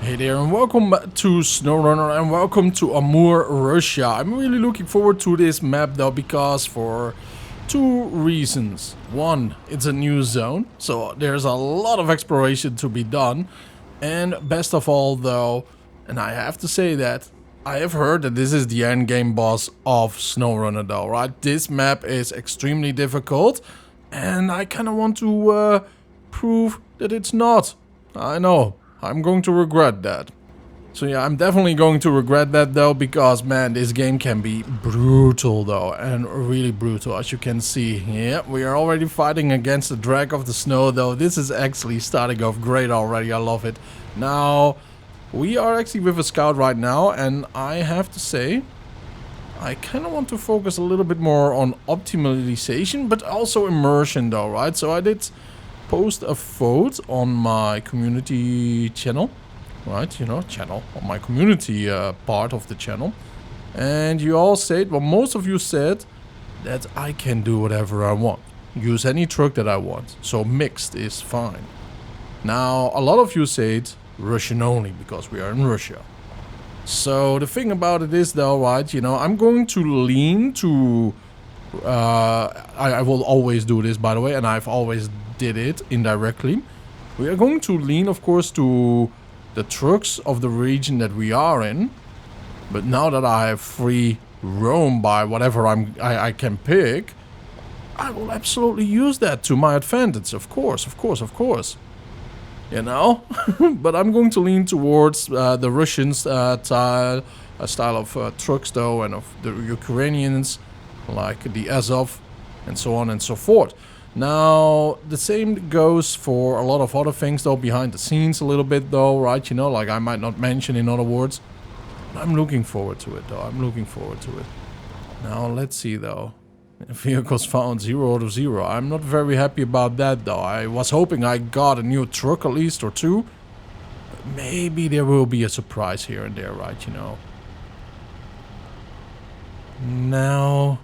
Hey there and welcome to SnowRunner and welcome to Amur, Russia. I'm really looking forward to this map though because for two reasons. One, it's a new zone, so there's a lot of exploration to be done. And best of all though, and I have to say that, I have heard that this is the end game boss of SnowRunner though, right? This map is extremely difficult and I kind of want to prove that it's not. I know. I'm going to regret that. So yeah, I'm definitely going to regret that though, because man, this game can be brutal though, and really brutal as you can see. Yeah, we are already fighting against the drag of the snow though. This is actually starting off great already, I love it. Now, we are actually with a scout right now, and I have to say, I kind of want to focus a little bit more on optimization, but also immersion though, right? So I did post a vote on my community channel, right? You know, channel on my community part of the channel, and you all said, well, most of you said that I can do whatever I want, use any truck that I want, so mixed is fine. Now, a lot of you said Russian only because we are in Russia. So the thing about it is though, right? You know, I'm going to lean to. I will always do this, by the way, and I've always did it indirectly. We are going to lean, of course, to the trucks of the region that we are in. But now that I have free roam by whatever I can pick, I will absolutely use that to my advantage. Of course. You know, but I'm going to lean towards the Russians style of trucks, though, and of the Ukrainians, like the Azov, and so on and so forth. Now, the same goes for a lot of other things, though, behind the scenes a little bit, though, right? You know, like I might not mention in other words. But I'm looking forward to it, though. I'm looking forward to it. Now, let's see, though. Vehicles found 0 out of 0. I'm not very happy about that, though. I was hoping I got a new truck at least or two. But maybe there will be a surprise here and there, right? You know. Now,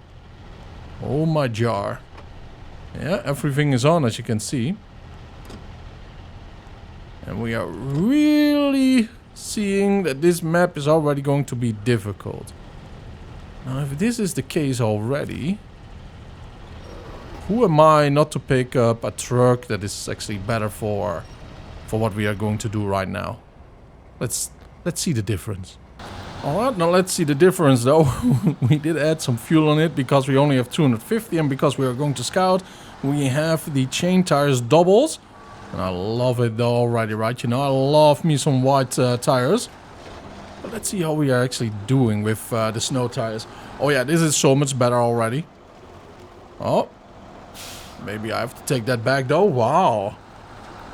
oh my jar. Yeah, everything is on, as you can see. And we are really seeing that this map is already going to be difficult. Now, if this is the case already, who am I not to pick up a truck that is actually better for what we are going to do right now? Let's see the difference. Alright, now let's see the difference though. We did add some fuel on it because we only have 250, and because we are going to scout, we have the chain tires doubled. And I love it though already, right? You know, I love me some white tires. But let's see how we are actually doing with the snow tires. Oh yeah, this is so much better already. Oh, maybe I have to take that back though. Wow.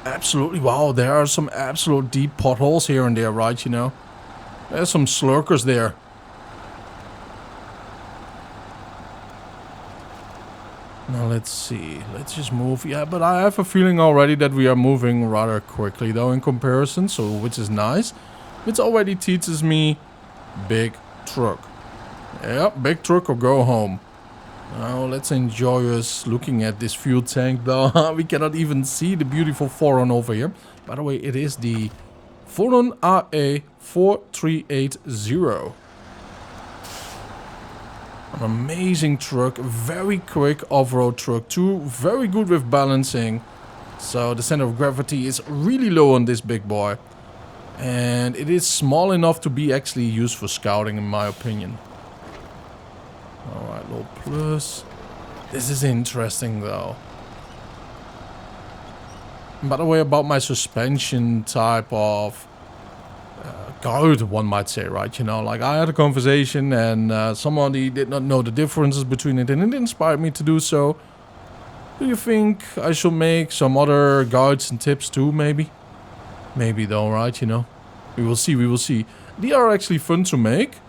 Absolutely, wow, there are some absolute deep potholes here and there, right? You know. There's some slurkers there. Now let's see. Let's just move. Yeah, but I have a feeling already that we are moving rather quickly though in comparison, so which is nice. Which already teaches me big truck. Yeah, big truck or go home. Now let's enjoy us looking at this fuel tank though. We cannot even see the beautiful Foron over here. By the way, it is the Foron AE 4380. An amazing truck, very quick off-road truck too, very good with balancing. So the center of gravity is really low on this big boy. And it is small enough to be actually used for scouting in my opinion. Alright, low plus. This is interesting though. By the way, about my suspension type of guide, one might say, right? You know, like I had a conversation and somebody did not know the differences between it, and it inspired me to do so. Do you think I should make some other guides and tips too, maybe? Maybe though, right? You know, we will see, we will see. They are actually fun to make.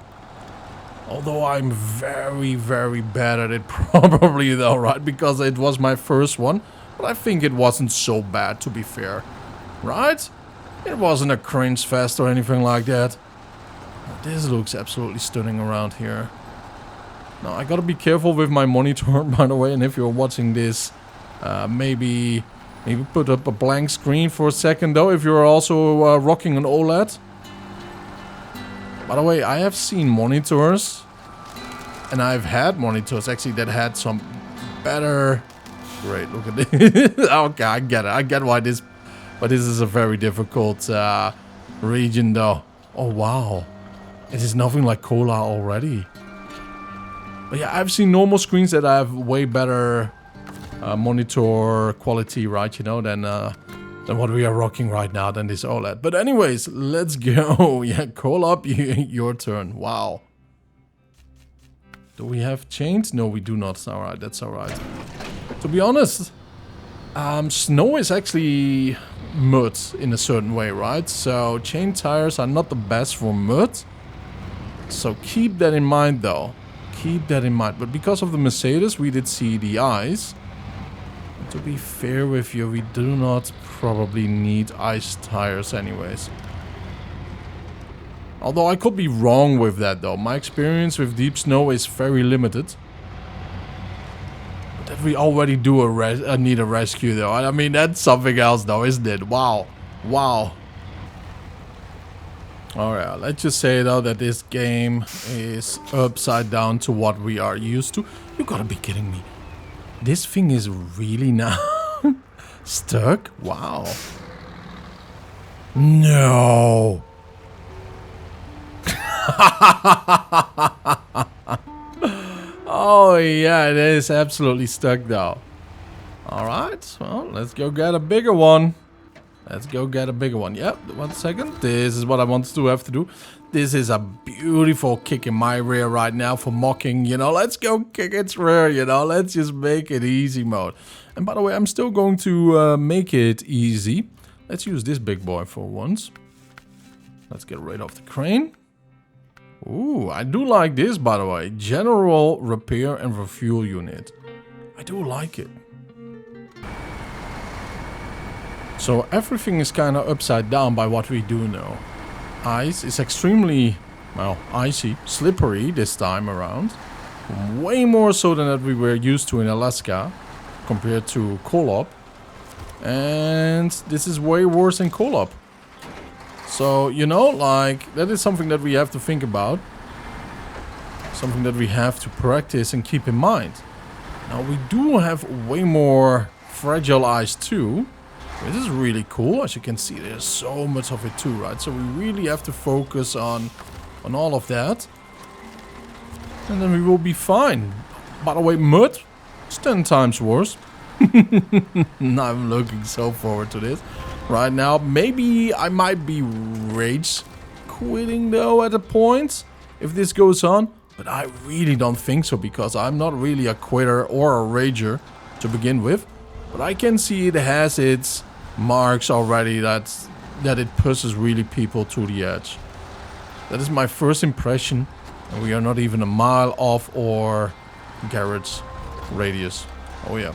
Although I'm very, very bad at it probably though, right? Because it was my first one. But I think it wasn't so bad, to be fair. Right? It wasn't a cringe fest or anything like that. This looks absolutely stunning around here. Now, I gotta be careful with my monitor, by the way. And if you're watching this, maybe Maybe put up a blank screen for a second though, if you're also rocking an OLED. By the way, I have seen monitors, and I've had monitors actually that had some better... Great, look at this. Okay, I get it. I get why this is a very difficult region though. Oh wow. It is nothing like cola already. But yeah, I've seen normal screens that have way better monitor quality, right? You know, than what we are rocking right now, than this OLED. But anyways, let's go. Yeah, call up, your turn. Wow. Do we have chains? No, we do not. Alright, that's alright. To be honest, snow is actually mud in a certain way, right? So chain tires are not the best for mud. So keep that in mind though. Keep that in mind. But because of the Mercedes, we did see the ice. And to be fair with you, we do not probably need ice tires anyways. Although I could be wrong with that though. My experience with deep snow is very limited. But that we already do need a rescue though. I mean, that's something else though, isn't it? Wow. Wow. Alright, let's just say though that this game is upside down to what we are used to. You gotta be kidding me. This thing is really now stuck? Wow. No. Oh yeah, it is absolutely stuck though. Alright, well, let's go get a bigger one. Let's go get a bigger one. Yep, 1 second. This is what I wanted to have to do. This is a beautiful kick in my rear right now for mocking, you know. Let's go kick its rear, you know. Let's just make it easy mode. And by the way, I'm still going to make it easy. Let's use this big boy for once. Let's get rid of the crane. Ooh, I do like this, by the way. General repair and refuel unit. I do like it. So everything is kind of upside down by what we do know. Ice is extremely, well, icy, slippery this time around. Way more so than that we were used to in Alaska compared to Kolop. And this is way worse than Kolop. So, you know, like, that is something that we have to think about. Something that we have to practice and keep in mind. Now, we do have way more fragile ice too. This is really cool. As you can see, there's so much of it too, right? So we really have to focus on all of that. And then we will be fine. By the way, mud is 10 times worse. I'm looking so forward to this. Right now, maybe I might be rage quitting though at a point if this goes on. But I really don't think so, because I'm not really a quitter or a rager to begin with. But I can see it has its marks already that it pushes really people to the edge. That is my first impression. And we are not even a mile off our garage radius. Oh yeah.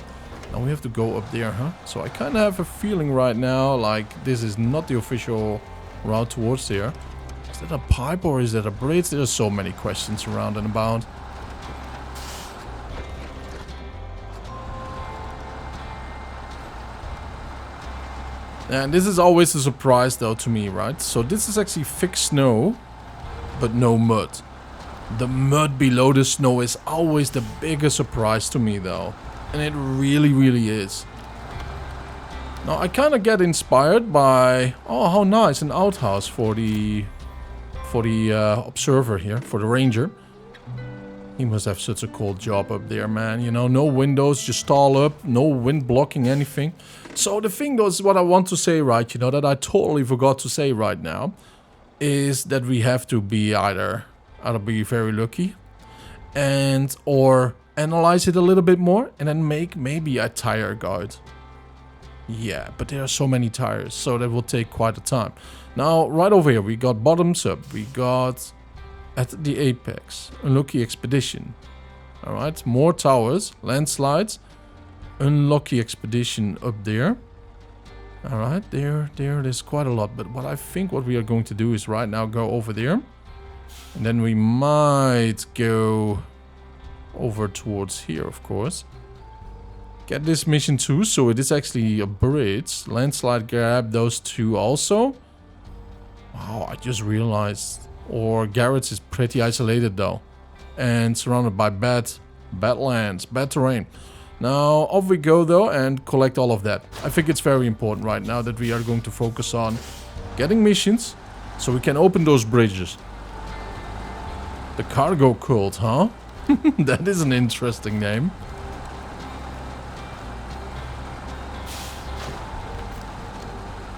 Now we have to go up there, huh? So I kind of have a feeling right now like this is not the official route towards there. Is that a pipe or is that a bridge? There's so many questions around and about. And this is always a surprise though to me, right? So this is actually thick snow, but no mud. The mud below the snow is always the biggest surprise to me though. And it really, really is. Now I kind of get inspired by, oh how nice, an outhouse for the observer here, for the ranger. He must have such a cool job up there, man. You know, no windows, just stall up, no wind blocking anything. So the thing though is what I want to say, right, you know, that I totally forgot to say right now, is that we have to be either be very lucky and or analyze it a little bit more and then make maybe a tire guide. Yeah, but there are so many tires, so that will take quite a time. Now, right over here, we got bottoms up. We got at the apex, unlucky expedition. Alright, more towers, landslides, unlucky expedition up there. Alright, there's quite a lot. But what I think what we are going to do is right now go over there. And then we might go over towards here, of course. get this mission too. So it is actually a bridge. Landslide, grab those two also. Wow, I just realized. Or Garrett's is pretty isolated though. And surrounded by bad lands, bad terrain. Now off we go though and collect all of that. I think it's very important right now that we are going to focus on getting missions so we can open those bridges. The Cargo Cult, huh? That is an interesting name.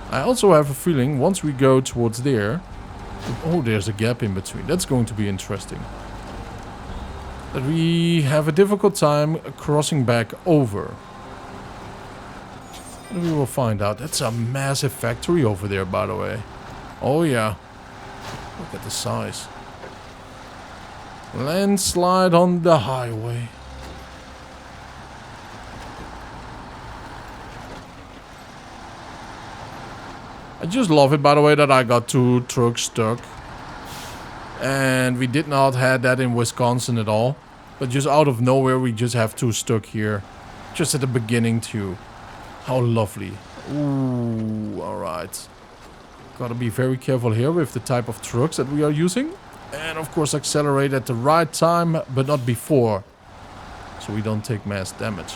I also have a feeling once we go towards there... Oh, there's a gap in between. That's going to be interesting. That we have a difficult time crossing back over. And we will find out. That's a massive factory over there, by the way. Oh, yeah. Look at the size. Landslide on the highway. I just love it, by the way, that I got 2 trucks stuck. And we did not have that in Wisconsin at all. But just out of nowhere, we just have 2 stuck here. Just at the beginning, too. How lovely. Ooh, alright. Gotta be very careful here with the type of trucks that we are using. And, of course, accelerate at the right time, but not before. So we don't take mass damage.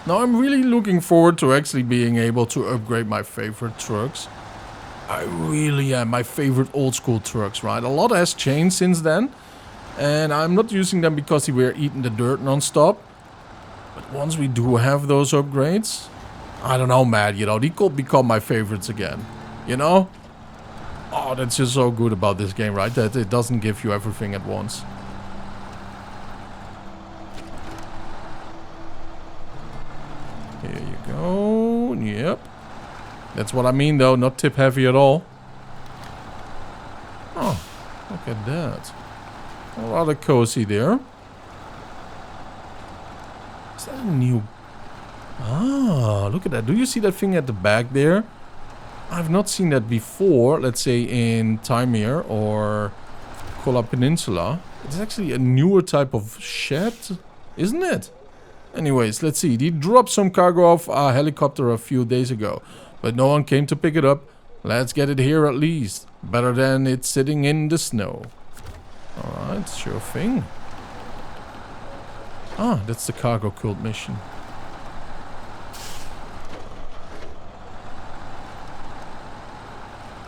Now, I'm really looking forward to actually being able to upgrade my favorite trucks. I really am. My favorite old school trucks, right? A lot has changed since then. And I'm not using them because we're eating the dirt non-stop. But once we do have those upgrades, I don't know, man. You know, they could become my favorites again. You know? Oh, that's just so good about this game, right? That it doesn't give you everything at once. Here you go. Yep. That's what I mean, though. Not tip heavy at all. Oh, look at that. Rather cozy there. Is that a new... Ah, look at that. Do you see that thing at the back there? I've not seen that before. Let's say in Taimyr or Kola Peninsula. It's actually a newer type of shed, isn't it? Anyways, let's see. They dropped some cargo off a helicopter a few days ago. But no one came to pick it up. Let's get it here at least. Better than it sitting in the snow. Alright, sure thing. Ah, that's the Cargo Cult mission.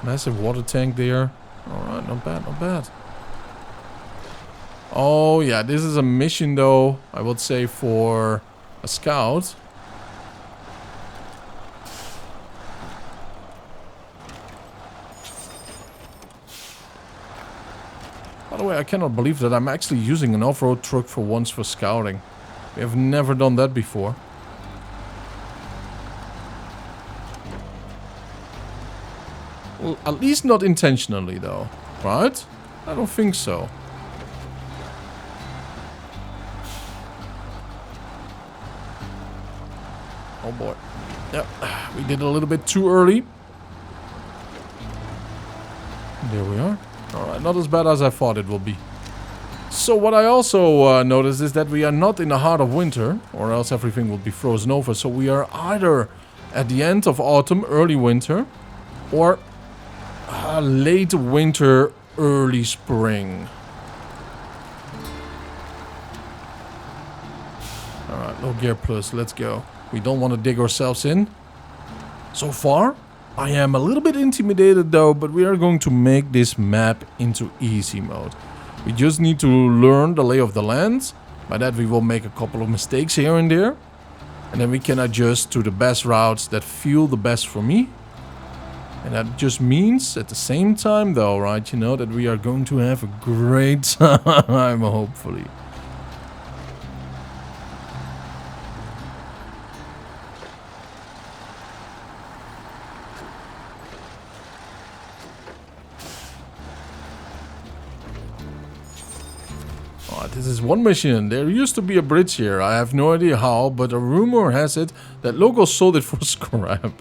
Massive water tank there. Alright, not bad, not bad. Oh yeah, this is a mission though, I would say, for a scout. By the way, I cannot believe that I'm actually using an off-road truck for once for scouting. We have never done that before. Well, at least not intentionally though, right? I don't think so. Oh boy. Yep, we did it a little bit too early. There we are. Alright, not as bad as I thought it will be. So what I also noticed is that we are not in the heart of winter, or else everything will be frozen over. So we are either at the end of autumn, early winter, or late winter, early spring. Alright, low gear plus, let's go. We don't want to dig ourselves in. So far, I am a little bit intimidated though, but we are going to make this map into easy mode. We just need to learn the lay of the land. By that we will make a couple of mistakes here and there. And then we can adjust to the best routes that feel the best for me. And that just means at the same time though, right, you know, that we are going to have a great time, hopefully. This is one mission. There used to be a bridge here. I have no idea how, but a rumor has it that locals sold it for scrap.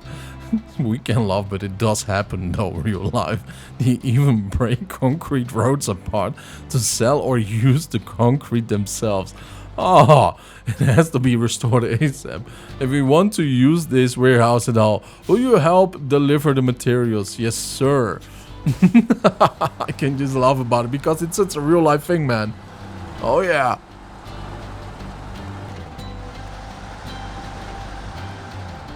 We can laugh, but it does happen though, real life. They even break concrete roads apart to sell or use the concrete themselves. Oh, it has to be restored ASAP. If we want to use this warehouse at all, will you help deliver the materials? Yes, sir. I can just laugh about it because it's such a real life thing, man. Oh, yeah.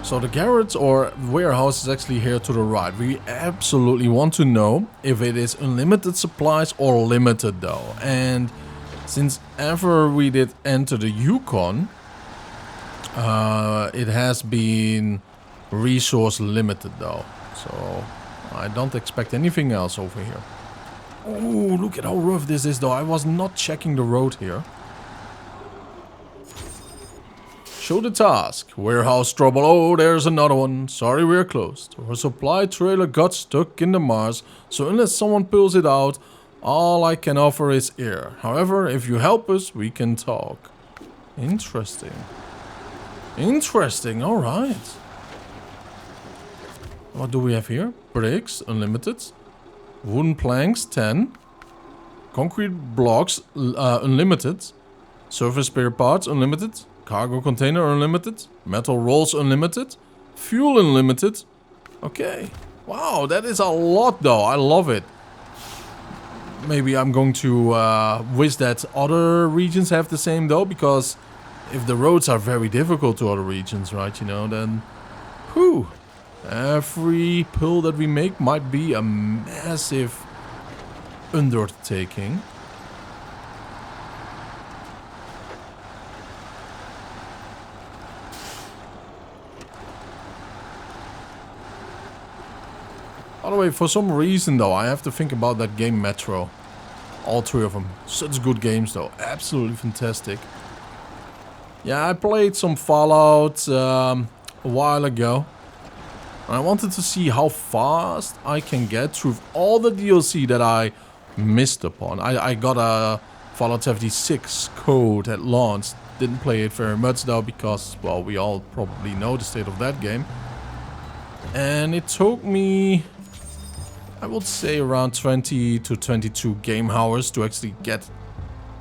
So the garage or warehouse is actually here to the right. We absolutely want to know if it is unlimited supplies or limited though. And since ever we did enter the Yukon, it has been resource limited though. So I don't expect anything else over here. Oh, look at how rough this is though. I was not checking the road here. Show the task. Warehouse trouble. Oh, there's another one. Sorry, we're closed. Our supply trailer got stuck in the marsh, so unless someone pulls it out, all I can offer is air. However, if you help us, we can talk. Interesting. Interesting, alright. What do we have here? Bricks, unlimited. Wooden planks, 10. Concrete blocks, unlimited. Surface spare parts, unlimited. Cargo container unlimited. Metal rolls unlimited. Fuel unlimited. Okay. Wow, that is a lot though. I love it. Maybe I'm going to wish that other regions have the same though. Because if the roads are very difficult to other regions, right, you know, then... Whew. Every pull that we make might be a massive undertaking. By the way, for some reason though, I have to think about that game Metro. All three of them. Such good games though. Absolutely fantastic. Yeah, I played some Fallout a while ago. And I wanted to see how fast I can get through all the DLC that I missed upon. I got a Fallout 76 code at launch. Didn't play it very much though because, well, we all probably know the state of that game. And it took me... I would say around 20 to 22 game hours to actually get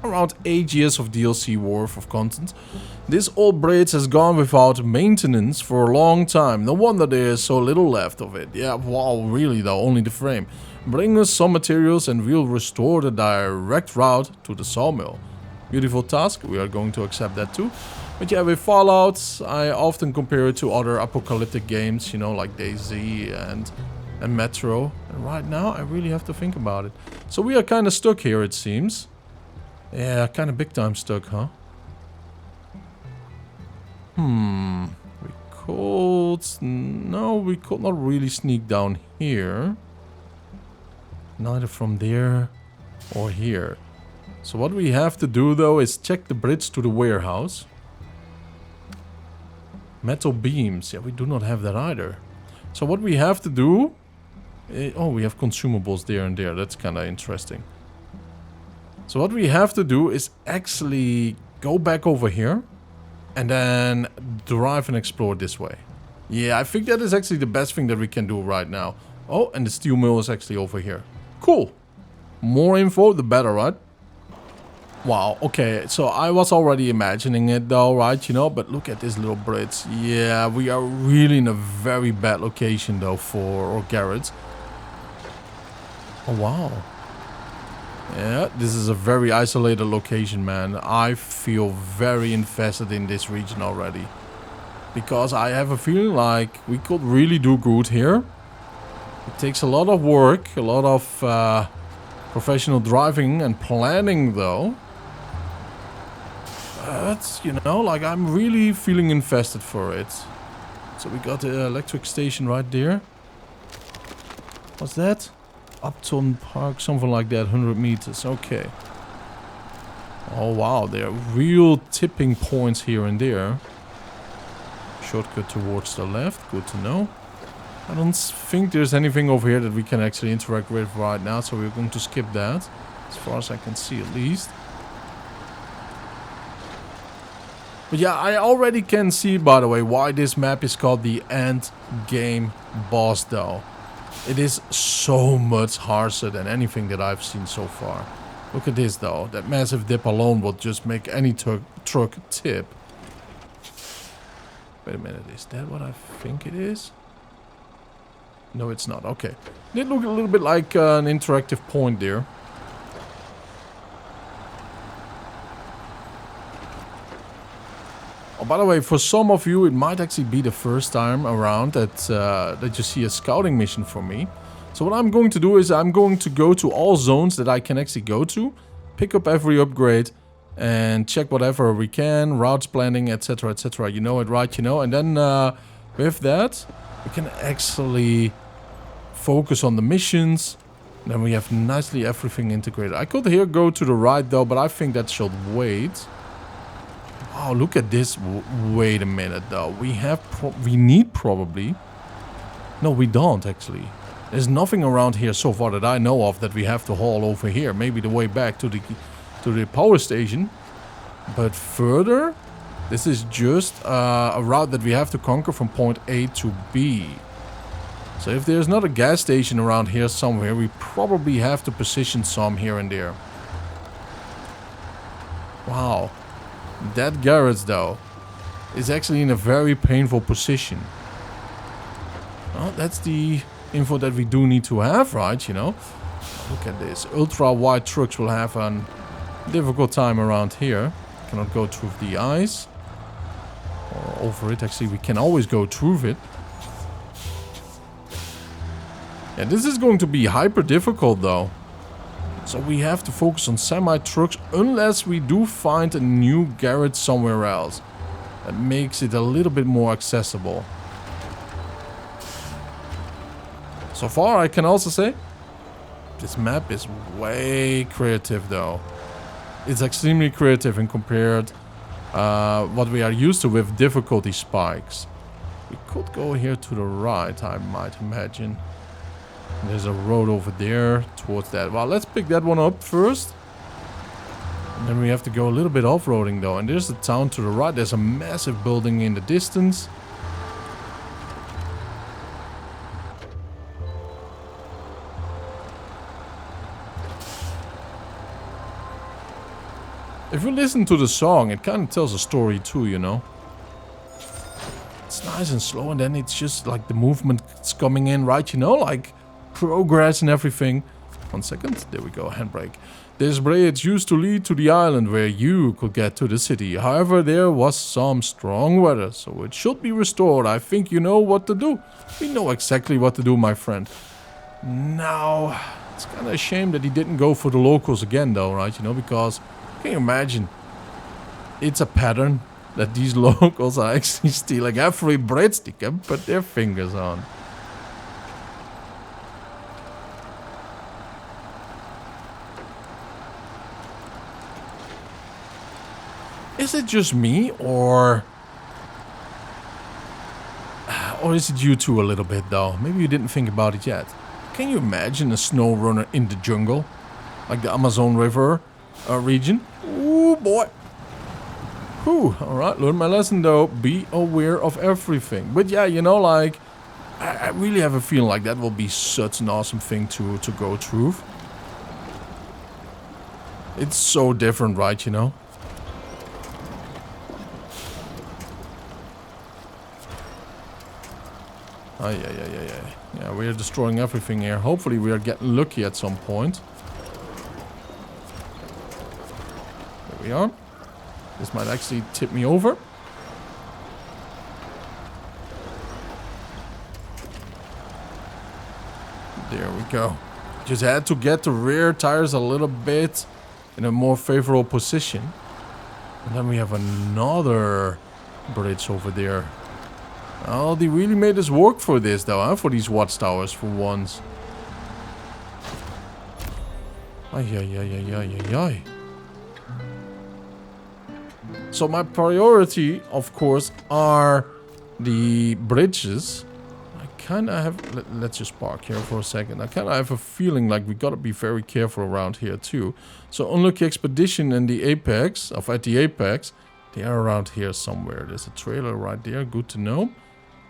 around 8 years of DLC worth of content. This old bridge has gone without maintenance for a long time. No wonder there is so little left of it. Yeah, wow, really though, only the frame. Bring us some materials and we'll restore the direct route to the sawmill. Beautiful task, we are going to accept that too. But yeah, with Fallout, I often compare it to other apocalyptic games, you know, like DayZ and Metro. And right now, I really have to think about it. So we are kind of stuck here, it seems. Yeah, kind of big time stuck, huh? We could... No, we could not really sneak down here. Neither from there or here. So what we have to do, though, is check the bridge to the warehouse. Metal beams. Yeah, we do not have that either. So what we have to do... Oh, we have consumables there and there. That's kind of interesting. So what we have to do is actually go back over here. And then drive and explore this way. Yeah, I think that is actually the best thing that we can do right now. Oh, and the steel mill is actually over here. Cool. More info, the better, right? Wow, okay. So I was already imagining it though, right? You know, but look at this little bridge. Yeah, we are really in a very bad location though for our garage. Oh, wow. Yeah, this is a very isolated location, man. I feel very invested in this region already. Because I have a feeling like we could really do good here. It takes a lot of work, a lot of professional driving and planning though. But, you know, like I'm really feeling invested for it. So we got the electric station right there. What's that? Upton Park, something like that, 100 meters, okay. Oh wow, there are real tipping points here and there. Shortcut towards the left, good to know. I don't think there's anything over here that we can actually interact with right now, so we're going to skip that. As far as I can see at least. But yeah, I already can see, by the way, why this map is called the End Game Boss though. It is so much harsher than anything that I've seen so far. Look at this though. That massive dip alone would just make any truck tip. Wait a minute, is that what I think it is? No, it's not. Okay. Did look a little bit like an interactive point there. Oh, by the way, for some of you, it might actually be the first time around that that you see a scouting mission from me. So what I'm going to do is I'm going to go to all zones that I can actually go to, pick up every upgrade, and check whatever we can, routes planning, etc, etc. You know it, right? You know, and then with that, we can actually focus on the missions. Then we have nicely everything integrated. I could here go to the right though, but I think that should wait. Wow, look at this. Wait a minute though. We need probably... No, we don't actually. There's nothing around here so far that I know of that we have to haul over here. Maybe the way back to the power station. But further, this is just a route that we have to conquer from point A to B. So if there's not a gas station around here somewhere, we probably have to position some here and there. Wow. That garage though is actually in a very painful position. Well, that's the info that we do need to have, right? You know, look at this. Ultra wide trucks will have a difficult time around here. Cannot go through the ice or over it. Actually, we can always go through it. Yeah, this is going to be hyper difficult though. So we have to focus on semi-trucks unless we do find a new garage somewhere else. That makes it a little bit more accessible. So far I can also say this map is way creative though. It's extremely creative in compared what we are used to with difficulty spikes. We could go here to the right, I might imagine. There's a road over there towards that. Well, let's pick that one up first. And then we have to go a little bit off-roading though. And there's the town to the right. There's a massive building in the distance. If you listen to the song, it kind of tells a story too, you know. It's nice and slow and then it's just like the movement's coming in, right? You know, like... progress and everything. 1 second. There we go. Handbrake. This bridge used to lead to the island where you could get to the city. However, there was some strong weather, so it should be restored. I think you know what to do. We know exactly what to do, my friend. Now, it's kind of a shame that he didn't go for the locals again, though, right? You know, because can you imagine? It's a pattern that these locals are actually stealing every bridge they can put their fingers on. Is it just me, or is it you two a little bit, though? Maybe you didn't think about it yet. Can you imagine a SnowRunner in the jungle? Like the Amazon River region? Ooh, boy. Whew, alright, learn my lesson, though. Be aware of everything. But yeah, you know, like, I really have a feeling like that will be such an awesome thing to go through. It's so different, right, you know? Oh, yeah, we are destroying everything here. Hopefully we are getting lucky at some point. There we are. This might actually tip me over. There we go. Just had to get the rear tires a little bit in a more favorable position. And then we have another bridge over there. Oh, they really made us work for this though, huh? For these watchtowers for once. Ay. So my priority, of course, are the bridges. I kind of have... Let's just park here for a second. I kind of have a feeling like we gotta be very careful around here too. So Unlucky Expedition and the apex, at the apex, they are around here somewhere. There's a trailer right there, good to know.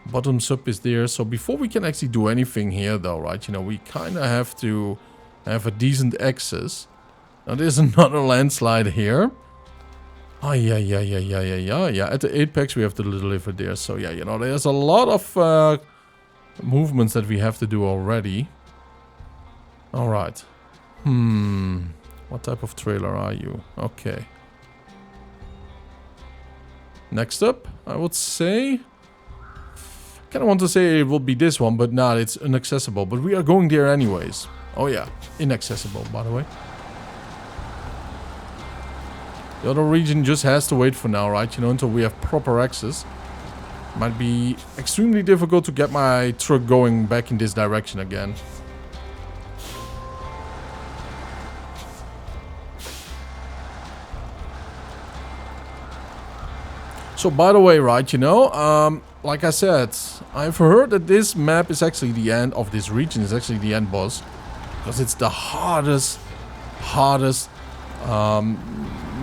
Bottoms up is there. So before we can actually do anything here though, right, you know, we kind of have to have a decent access. Now there's another landslide here. Oh, yeah. At the apex we have to deliver there. So yeah, you know, there's a lot of movements that we have to do already. Alright. What type of trailer are you? Okay. Next up, I would say... Kind of want to say it will be this one, but nah, it's inaccessible. But we are going there anyways. Oh yeah, inaccessible, by the way. The other region just has to wait for now, right? You know, until we have proper access. Might be extremely difficult to get my truck going back in this direction again. So, by the way, right, you know, like I said, I've heard that this map is actually the end of this region. It's actually the end boss. Because it's the hardest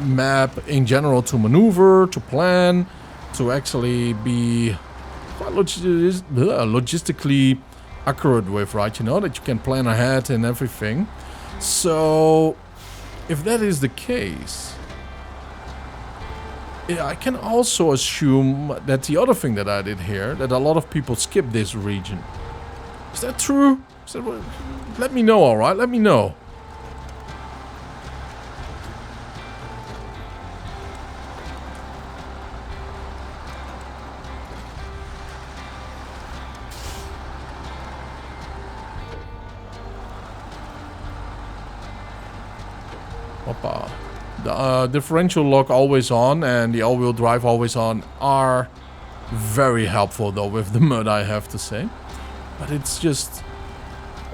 map in general to maneuver, to plan, to actually be quite logistically accurate with, right? You know, that you can plan ahead and everything. So, if that is the case, yeah, I can also assume that the other thing that I did here, that a lot of people skip this region. Is that true? Let me know, alright? Let me know. Hoppa. The differential lock always on and the all-wheel drive always on are very helpful though with the mud, I have to say. But it's just...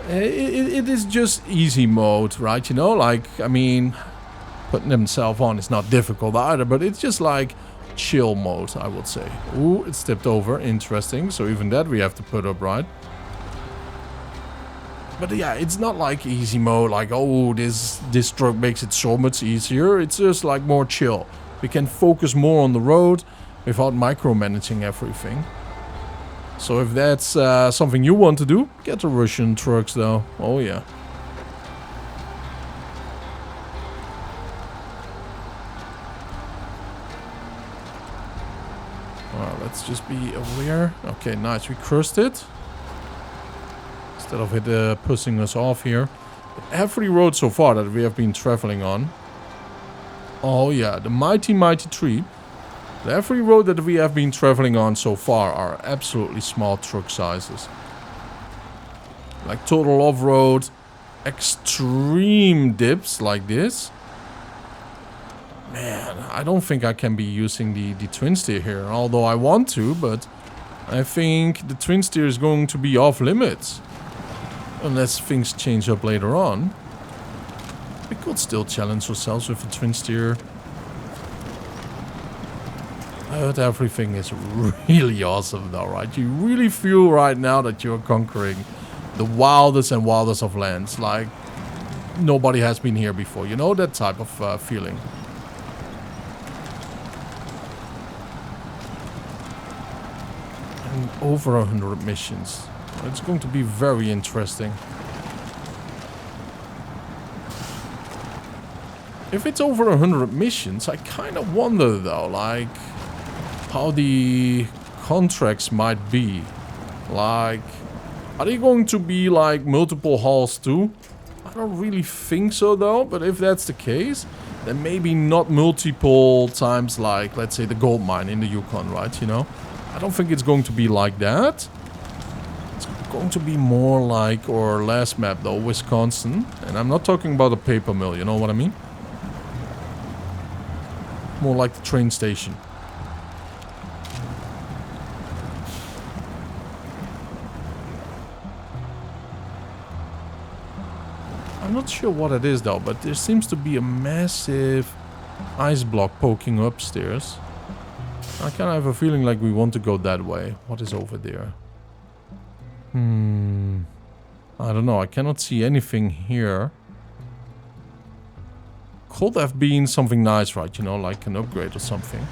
It is just easy mode, right? You know, like, I mean, putting themselves on is not difficult either, but it's just like chill mode, I would say. Ooh, it's tipped over. Interesting. So even that we have to put up, right? But yeah, it's not like easy mode, like, oh, this truck makes it so much easier. It's just like more chill. We can focus more on the road without micromanaging everything. So if that's something you want to do, get the Russian trucks though. Oh yeah. Alright, let's just be aware. Okay, nice. We crushed it. Instead of it pushing us off here. Every road so far that we have been traveling on. Oh yeah, the mighty tree. Every road that we have been traveling on so far are absolutely small truck sizes. Like total off-road, extreme dips like this. Man, I don't think I can be using the twin steer here. Although I want to, but I think the twin steer is going to be off limits. Unless things change up later on. We could still challenge ourselves with a twin steer. But everything is really awesome though, right? You really feel right now that you're conquering the wildest and wildest of lands. Like, nobody has been here before. You know, that type of feeling. And over 100 missions. It's going to be very interesting. If it's over 100 missions, I kind of wonder though, like, how the contracts might be. Like, are they going to be like multiple hauls too? I don't really think so though, but if that's the case, then maybe not multiple times like, let's say, the gold mine in the Yukon, right? You know? I don't think it's going to be like that. It's going to be more like our last map though, Wisconsin. And I'm not talking about a paper mill, you know what I mean? More like the train station. I'm not sure what it is though, but there seems to be a massive ice block poking upstairs. I kind of have a feeling like we want to go that way. What is over there? I don't know. I cannot see anything here. Could have been something nice, right? You know, like an upgrade or something.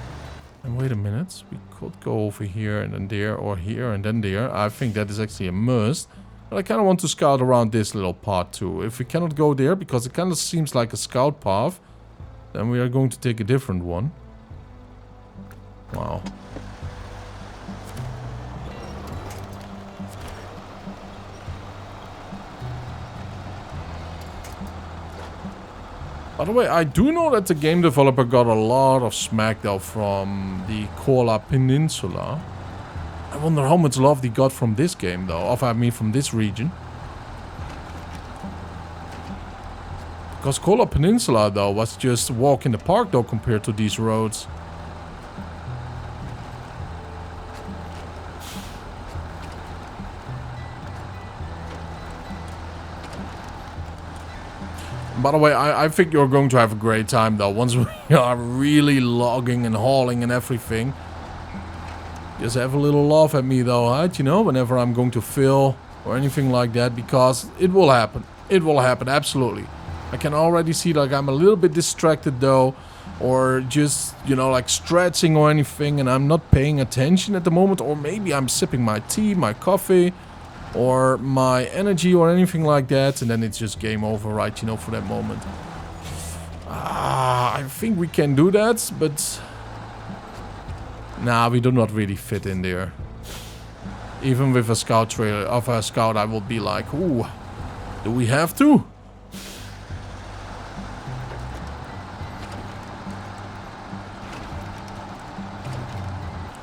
And wait a minute. We could go over here and then there, or here and then there. I think that is actually a must. But I kind of want to scout around this little part too. If we cannot go there, because it kind of seems like a scout path, then we are going to take a different one. Wow. By the way, I do know that the game developer got a lot of smack though from the Kola Peninsula. I wonder how much love they got from this game though, or I mean from this region. Because Kola Peninsula though was just a walk in the park though compared to these roads. By the way, I think you're going to have a great time though once we are really logging and hauling and everything. Just have a little laugh at me though, right? You know, whenever I'm going to fill or anything like that, because it will happen. It will happen, absolutely. I can already see like I'm a little bit distracted though, or just, you know, like stretching or anything, and I'm not paying attention at the moment, or maybe I'm sipping my tea, my coffee, or my energy or anything like that, and then it's just game over, right, you know, for that moment. I think we can do that, but nah, we do not really fit in there. Even with a scout trailer, of a scout, I will be like, ooh, do we have to?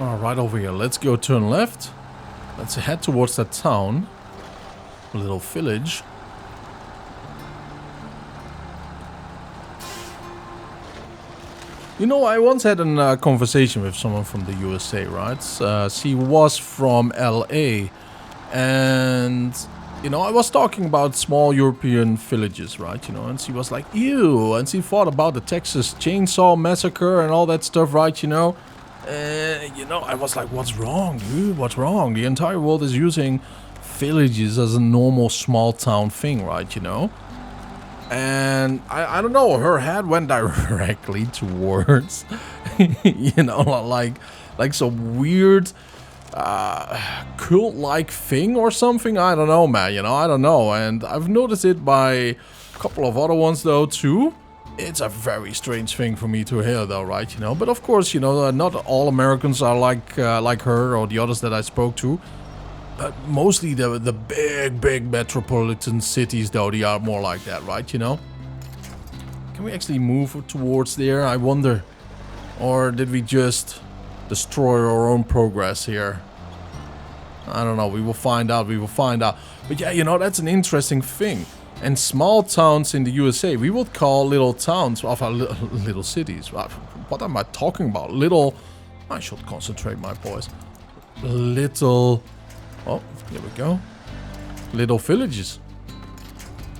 Alright, over here, let's go turn left. Let's head towards that town. A little village. You know, I once had a conversation with someone from the USA, right? She was from LA. And, you know, I was talking about small European villages, right? You know, and she was like, ew. And she thought about the Texas Chainsaw Massacre and all that stuff, right? You know, I was like, what's wrong, dude? What's wrong? The entire world is using villages as a normal small town thing, right? You know? And I don't know, her head went directly towards, you know, like some weird cult-like thing or something. I don't know, man, you know, I don't know. And I've noticed it by a couple of other ones though too. It's a very strange thing for me to hear though, right, you know. But of course, you know, not all Americans are like her or the others that I spoke to. But mostly the big metropolitan cities, though, they are more like that, right? You know? Can we actually move towards there? I wonder. Or did we just destroy our own progress here? I don't know. We will find out. We will find out. But yeah, you know, that's an interesting thing. And small towns in the USA, we would call little towns, of little cities. What am I talking about? Little... I should concentrate, my boys. Little... Oh, here we go. Little villages.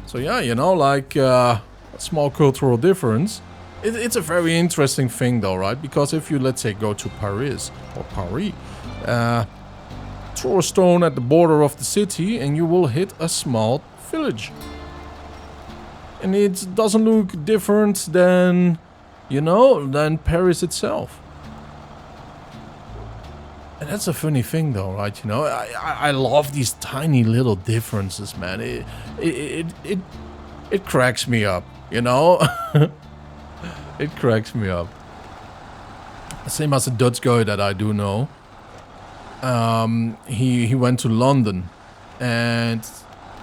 So yeah, you know, like a small cultural difference. It's a very interesting thing though, right? Because if you, let's say, go to Paris, or Paris, throw a stone at the border of the city and you will hit a small village. And it doesn't look different than, you know, than Paris itself. And that's a funny thing though, right? You know, I love these tiny little differences, man. It cracks me up, you know? It cracks me up. Same as a Dutch guy that I do know. He went to London, and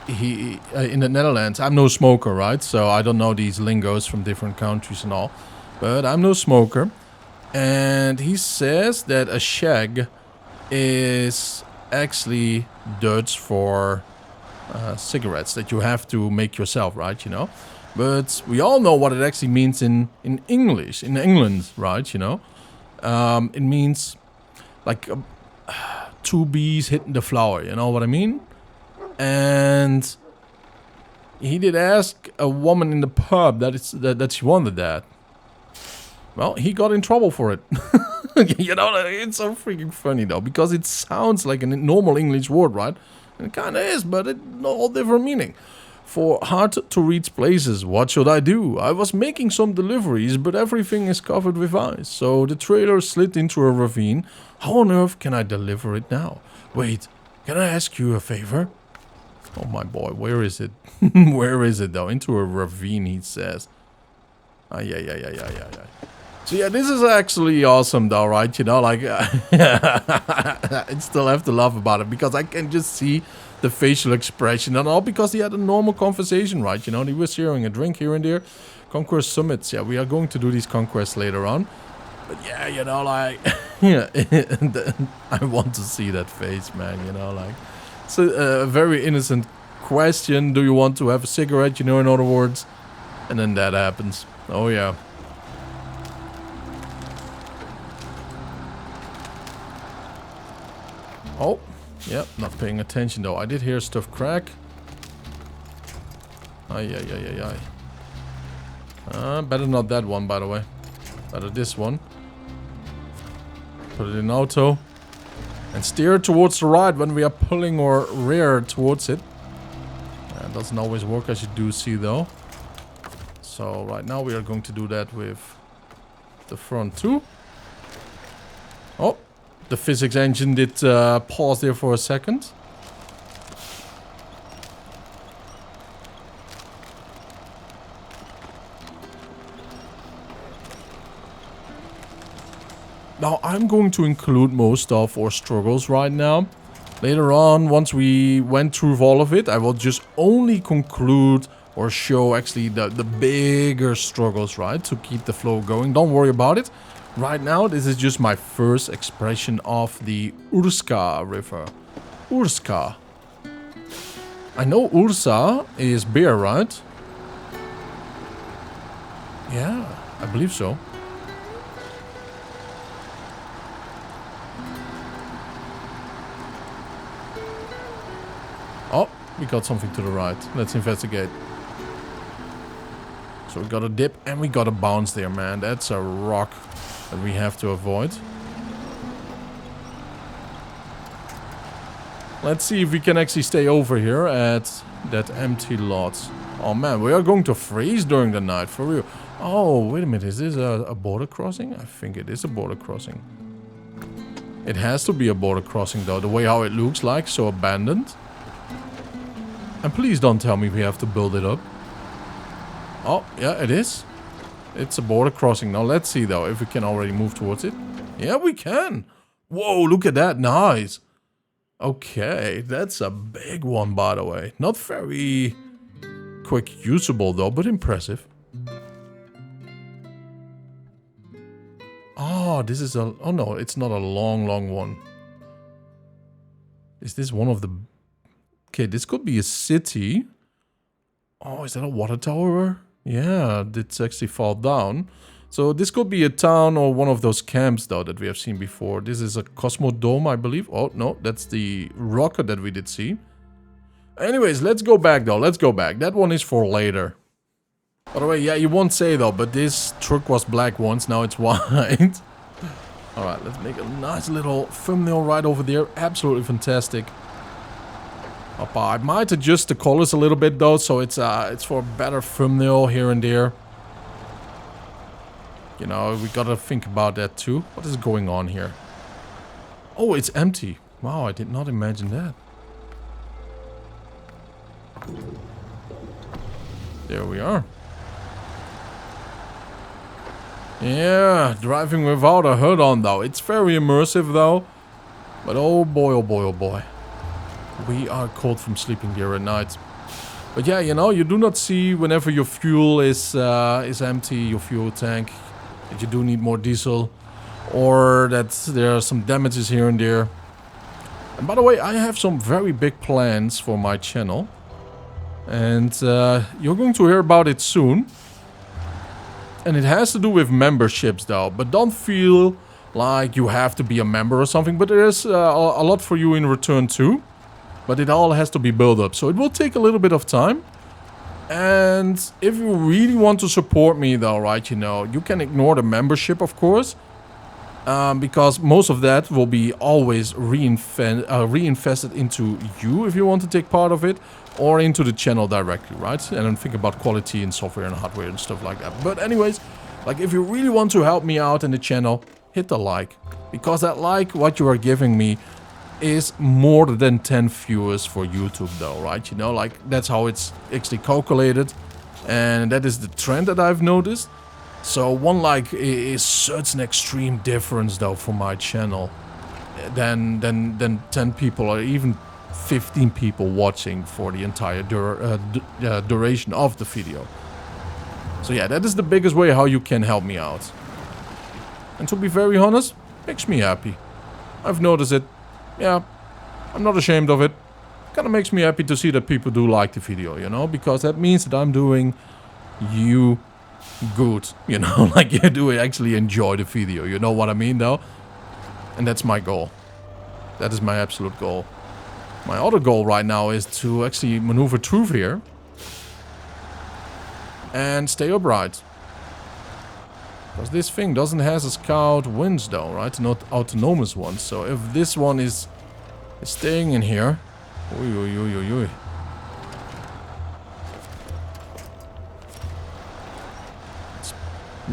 he in the Netherlands. I'm no smoker, right? So I don't know these lingos from different countries and all. But I'm no smoker. And he says that a shag is actually Dutch for cigarettes that you have to make yourself, right? You know, but we all know what it actually means in English, in England, right? You know, it means like two bees hitting the flower. You know what I mean? And he did ask a woman in the pub that she wanted that. Well, he got in trouble for it. You know, it's so freaking funny though, because it sounds like a normal English word, right? And it kind of is, but it's all different meaning. For hard to reach places, what should I do? I was making some deliveries, but everything is covered with ice. So the trailer slid into a ravine. How on earth can I deliver it now? Wait, can I ask you a favor? Oh my boy, where is it? Where is it though? Into a ravine, he says. Yeah. So yeah, this is actually awesome though, right? You know, like, I still have to laugh about it because I can just see the facial expression and all because he had a normal conversation, right? You know, he was sharing a drink here and there. Conquest summits, yeah, we are going to do these conquests later on. But yeah, you know, like, yeah, I want to see that face, man, you know, like. It's a very innocent question. Do you want to have a cigarette, you know, in other words? And then that happens. Oh, yeah. Oh, yeah, not paying attention, though. I did hear stuff crack. Ay. Better not that one, by the way. Better this one. Put it in auto. And steer towards the right when we are pulling our rear towards it. It doesn't always work, as you do see, though. So right now we are going to do that with the front too. Oh, the physics engine did pause there for a second. Now I'm going to include most of our struggles right now. Later on, once we went through all of it, I will just only conclude or show actually the bigger struggles, right? To keep the flow going. Don't worry about it. Right now, this is just my first expression of the Urska River. Urska. I know Ursa is bear, right? Yeah, I believe so. Oh, we got something to the right. Let's investigate. So we got a dip and we got a bounce there, man. That's a rock that we have to avoid. Let's see if we can actually stay over here at that empty lot. Oh man, we are going to freeze during the night, for real. Oh, wait a minute. Is this a border crossing? I think it is a border crossing. It has to be a border crossing though, the way how it looks like, so abandoned. And please don't tell me we have to build it up. Oh, yeah, it is. It's a border crossing. Now, let's see, though, if we can already move towards it. Yeah, we can. Whoa, look at that. Nice. Okay, that's a big one, by the way. Not very quick usable, though, but impressive. Oh, this is a... Oh, no, it's not a long one. Is this one of the... Okay, this could be a city. Oh, is that a water tower? Yeah, it's actually fall down. So this could be a town or one of those camps, though, that we have seen before. This is a Cosmodome, I believe. Oh, no, that's the rocket that we did see. Anyways, let's go back, though. Let's go back. That one is for later. By the way, yeah, you won't say, though, but this truck was black once. Now it's white. Alright, let's make a nice little thumbnail right over there. Absolutely fantastic. I might adjust the colors a little bit though, so it's for a better thumbnail here and there. You know, we gotta think about that too. What is going on here? Oh, it's empty. Wow, I did not imagine that. There we are. Yeah, driving without a hood on though. It's very immersive though. But oh boy, oh boy, oh boy. We are cold from sleeping there at night. But yeah, you know, you do not see whenever your fuel is empty, your fuel tank, that you do need more diesel, or that there are some damages here and there. And by the way, I have some very big plans for my channel. And you're going to hear about it soon. And it has to do with memberships though. But don't feel like you have to be a member or something. But there's a lot for you in return too. But it all has to be built up. So it will take a little bit of time. And if you really want to support me though, right, you know, you can ignore the membership, of course. Because most of that will be always reinvested into you if you want to take part of it. Or into the channel directly, right? And then think about quality and software and hardware and stuff like that. But anyways, like if you really want to help me out in the channel, hit the like. Because that like, what you are giving me, is more than 10 viewers for YouTube though, right? You know, like that's how it's actually calculated. And that is the trend that I've noticed. So 1 like is such an extreme difference though for my channel. Than 10 people or even 15 people watching for the entire duration of the video. So yeah, that is the biggest way how you can help me out. And to be very honest, makes me happy. I've noticed it. Yeah, I'm not ashamed of it. Kind of makes me happy to see that people do like the video, you know, because that means that I'm doing you good, you know, like you do actually enjoy the video, you know what I mean though? And that's my goal. That is my absolute goal. My other goal right now is to actually maneuver through here and stay upright. Because this thing doesn't have a scout winds though, right? Not autonomous ones. So if this one is staying in here... Oy, oy, oy, oy, oy.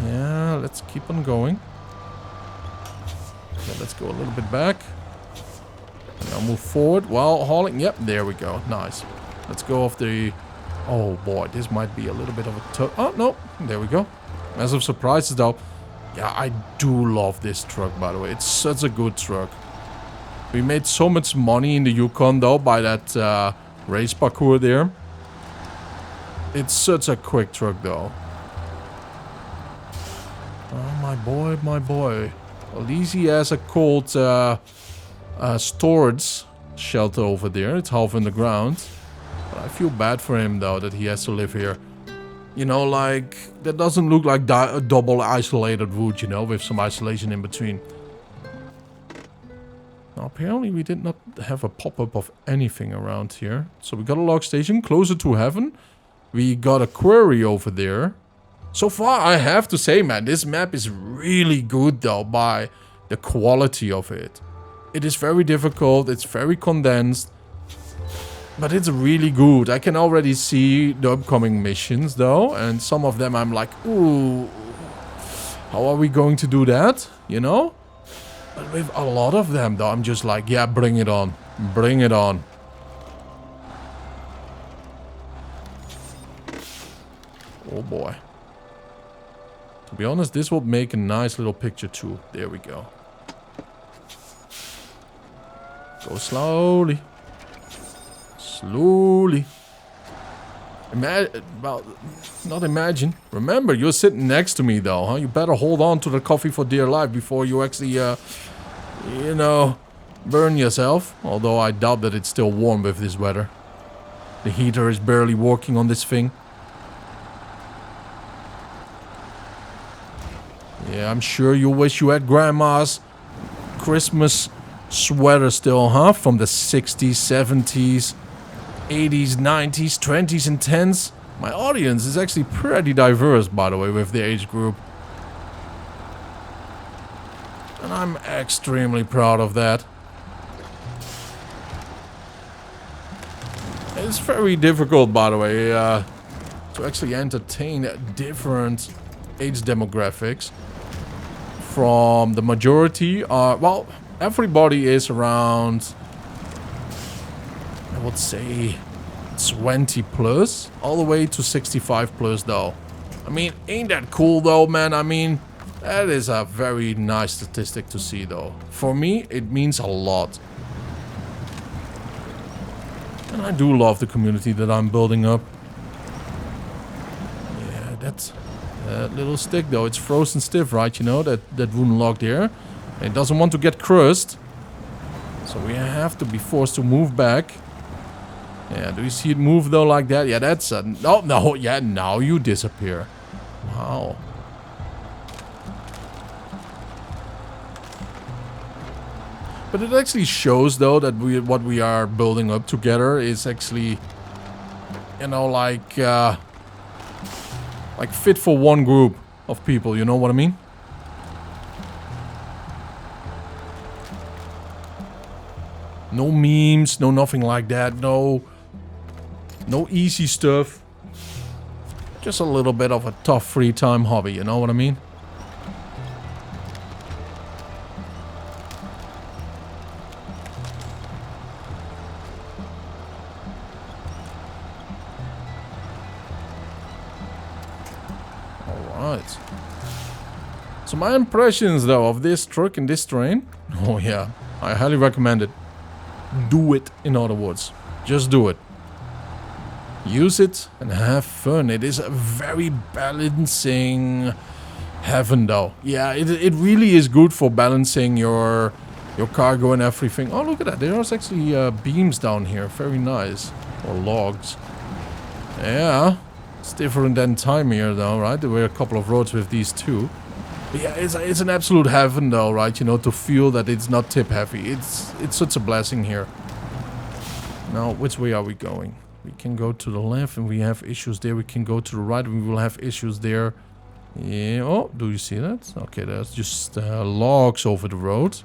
Yeah, let's keep on going. Okay, let's go a little bit back. And now move forward while hauling. Yep, there we go. Nice. Let's go off the... Oh boy, this might be a little bit of a... Oh, no. There we go. Massive surprises though. Yeah, I do love this truck, by the way. It's such a good truck. We made so much money in the Yukon though by that race parkour there. It's such a quick truck though. Oh, my boy, my boy. At least he has a cold storage shelter over there. It's half in the ground. But I feel bad for him though that he has to live here. You know, like, that doesn't look like a double isolated wood, you know, with some isolation in between. Now, apparently we did not have a pop-up of anything around here. So we got a log station closer to heaven. We got a quarry over there. So far, I have to say, man, this map is really good, though, by the quality of it. It is very difficult. It's very condensed. But it's really good. I can already see the upcoming missions, though. And some of them I'm like, ooh, how are we going to do that? You know? But with a lot of them, though, I'm just like, yeah, bring it on. Bring it on. Oh, boy. To be honest, this will make a nice little picture, too. There we go. Go slowly. Slowly. Well, not imagine. Remember, you're sitting next to me, though, huh? You better hold on to the coffee for dear life before you actually, you know, burn yourself. Although I doubt that it's still warm with this weather. The heater is barely working on this thing. Yeah, I'm sure you wish you had Grandma's Christmas sweater still, huh? From the 60s, 70s. 80s, 90s, 20s, and 10s. My audience is actually pretty diverse, by the way, with the age group. And I'm extremely proud of that. It's very difficult, by the way, to actually entertain different age demographics. From the majority, well, everybody is around... I would say 20 plus, all the way to 65 plus though. I mean, ain't that cool though, man? I mean, that is a very nice statistic to see though. For me, it means a lot. And I do love the community that I'm building up. Yeah, that little stick though, it's frozen stiff, right? You know, that wooden log there. And it doesn't want to get crushed. So we have to be forced to move back. Yeah, do you see it move though like that? Yeah, that's a... No, yeah, now you disappear. Wow. But it actually shows though that what we are building up together is actually, you know, like fit for one group of people, you know what I mean? No memes, no nothing like that, no easy stuff. Just a little bit of a tough free time hobby, you know what I mean? Right. So my impressions though of this truck in this terrain. Oh yeah, I highly recommend it. Do it, in other words. Just do it. Use it and have fun. It is a very balancing heaven though. Yeah, it really is good for balancing your cargo and everything. Oh, look at that. There's actually beams down here. Very nice. Or logs. Yeah. It's different than time here though, right? There were a couple of roads with these too. But yeah, it's an absolute heaven though, right? You know, to feel that it's not tip heavy. It's such a blessing here. Now, which way are we going? We can go to the left and we have issues there. We can go to the right and we will have issues there. Yeah. Oh, do you see that? Okay, there's just logs over the road.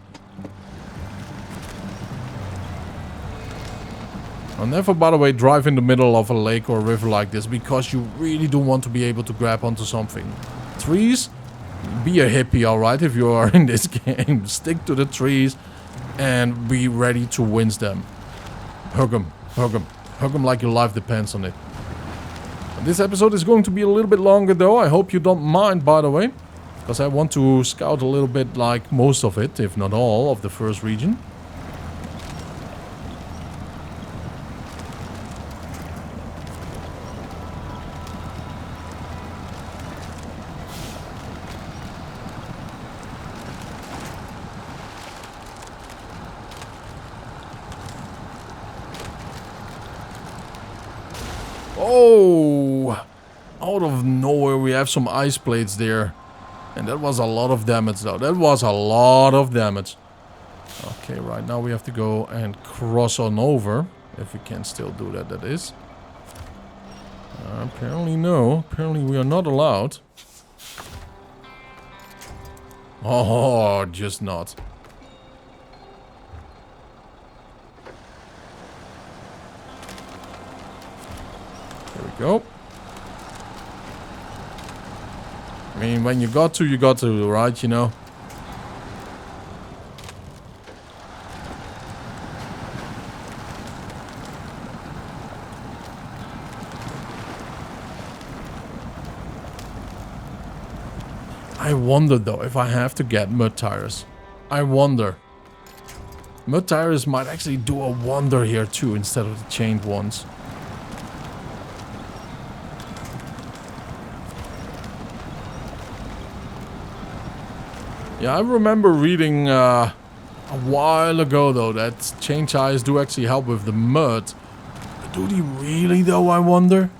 I'll never, by the way, drive in the middle of a lake or a river like this because you really do want to be able to grab onto something. Trees, be a hippie, alright, if you are in this game. Stick to the trees and be ready to win them. Hug them, hug them. Hug them like your life depends on it. This episode is going to be a little bit longer though. I hope you don't mind, by the way. Because I want to scout a little bit like most of it, if not all, of the first region. Oh, out of nowhere we have some ice plates there. And that was a lot of damage though. That was a lot of damage. Okay, right now we have to go and cross on over. If we can still do that, that is. Apparently no. Apparently we are not allowed. Oh, just not. There we go. I mean, when you got to, right, you know? I wonder, though, if I have to get mud tires. I wonder. Mud tires might actually do a wonder here, too, instead of the chained ones. Yeah, I remember reading a while ago though that chain tires do actually help with the mud. But do they really though, I wonder?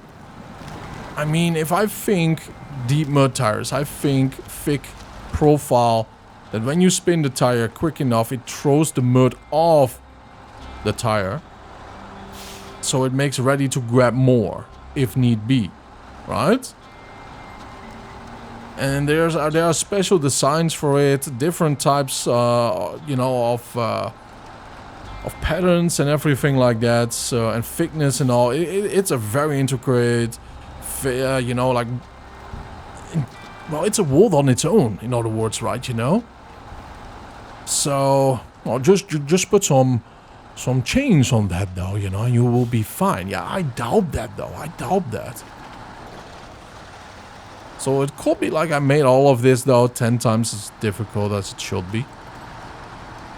I mean, if I think deep mud tires, I think thick profile, that when you spin the tire quick enough, it throws the mud off the tire. So it makes ready to grab more, if need be, right? And there are special designs for it, different types, you know, of patterns and everything like that, so, and thickness and all. It's a very intricate, you know, like, well, it's a world on its own, in other words, right? You know. So, well, just put some chains on that, though, you know, and you will be fine. Yeah, I doubt that, though. I doubt that. So it could be like I made all of this though 10 times as difficult as it should be.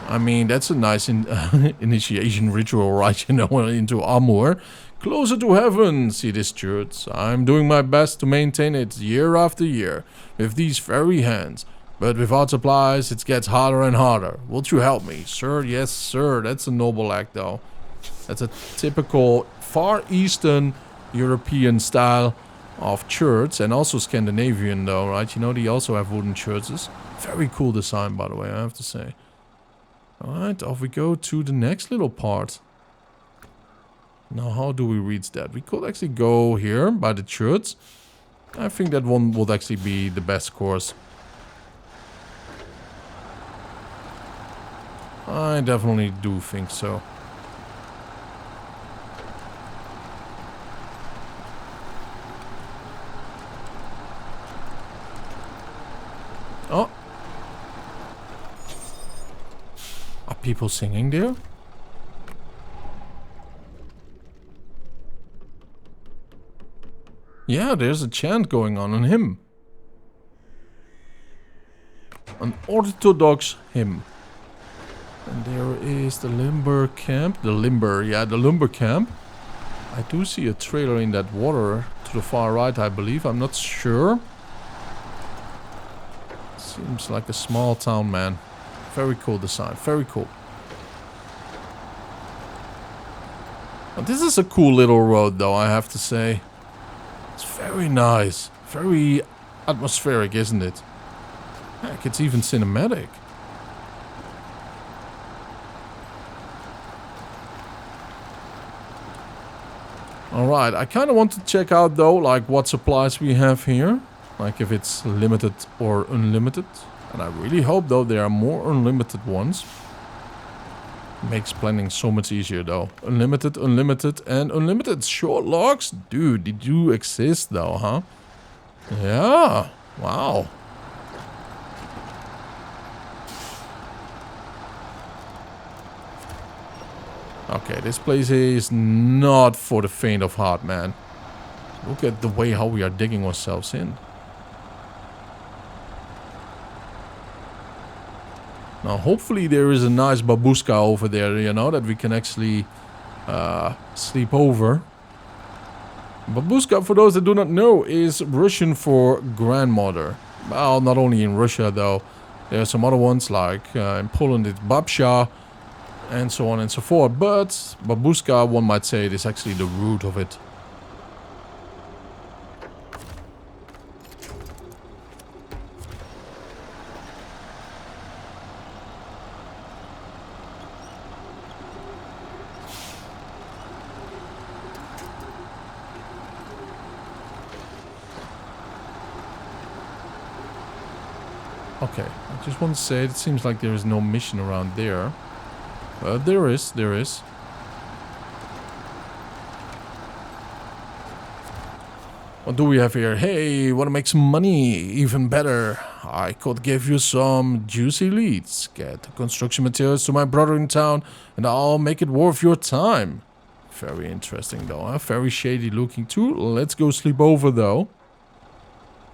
I mean, that's a nice initiation ritual, right? You know, into Amur. Closer to heaven, see this church. I'm doing my best to maintain it year after year with these very hands. But without supplies, it gets harder and harder. Won't you help me? Sir, yes, sir. That's a noble act though. That's a typical Far Eastern European style of church, and also Scandinavian though, right? You know, they also have wooden churches. Very cool design, by the way, I have to say. Alright, off we go to the next little part. Now, how do we reach that? We could actually go here by the church. I think that one would actually be the best course. I definitely do think so. Oh. Are people singing there? Yeah, there's a chant going on him. An Orthodox hymn. And there is the lumber camp. The lumber camp. I do see a trailer in that water to the far right, I believe. I'm not sure. Seems like a small town, man. Very cool design. Very cool. But this is a cool little road, though, I have to say. It's very nice. Very atmospheric, isn't it? Heck, it's even cinematic. Alright, I kind of want to check out, though, like what supplies we have here. Like if it's limited or unlimited. And I really hope, though, there are more unlimited ones. Makes planning so much easier, though. Unlimited, unlimited, and unlimited short logs? Dude, they do exist, though, huh? Yeah. Wow. Okay, this place is not for the faint of heart, man. Look at the way how we are digging ourselves in. Now, hopefully there is a nice babushka over there, you know, that we can actually sleep over. Babushka, for those that do not know, is Russian for grandmother. Well, not only in Russia, though. There are some other ones, like in Poland it's babcia, and so on and so forth. But babushka, one might say, it is actually the root of it. Okay, I just want to say, it seems like there is no mission around there. But there is. What do we have here? Hey, want to make some money? Even better. I could give you some juicy leads. Get the construction materials to my brother in town and I'll make it worth your time. Very interesting though, huh? Very shady looking too. Let's go sleep over though.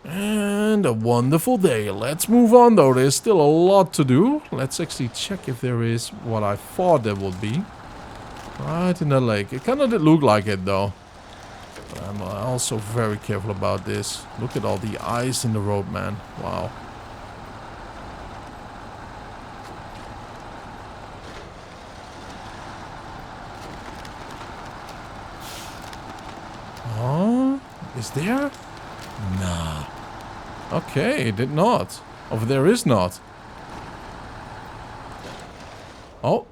And a wonderful day. Let's move on though. There's still a lot to do. Let's actually check if there is what I thought there would be. Right in the lake. It kind of did look like it though. But I'm also very careful about this. Look at all the ice in the road, man. Wow. Oh, is there? Nah. Okay, it did not. Over there is not. Oh.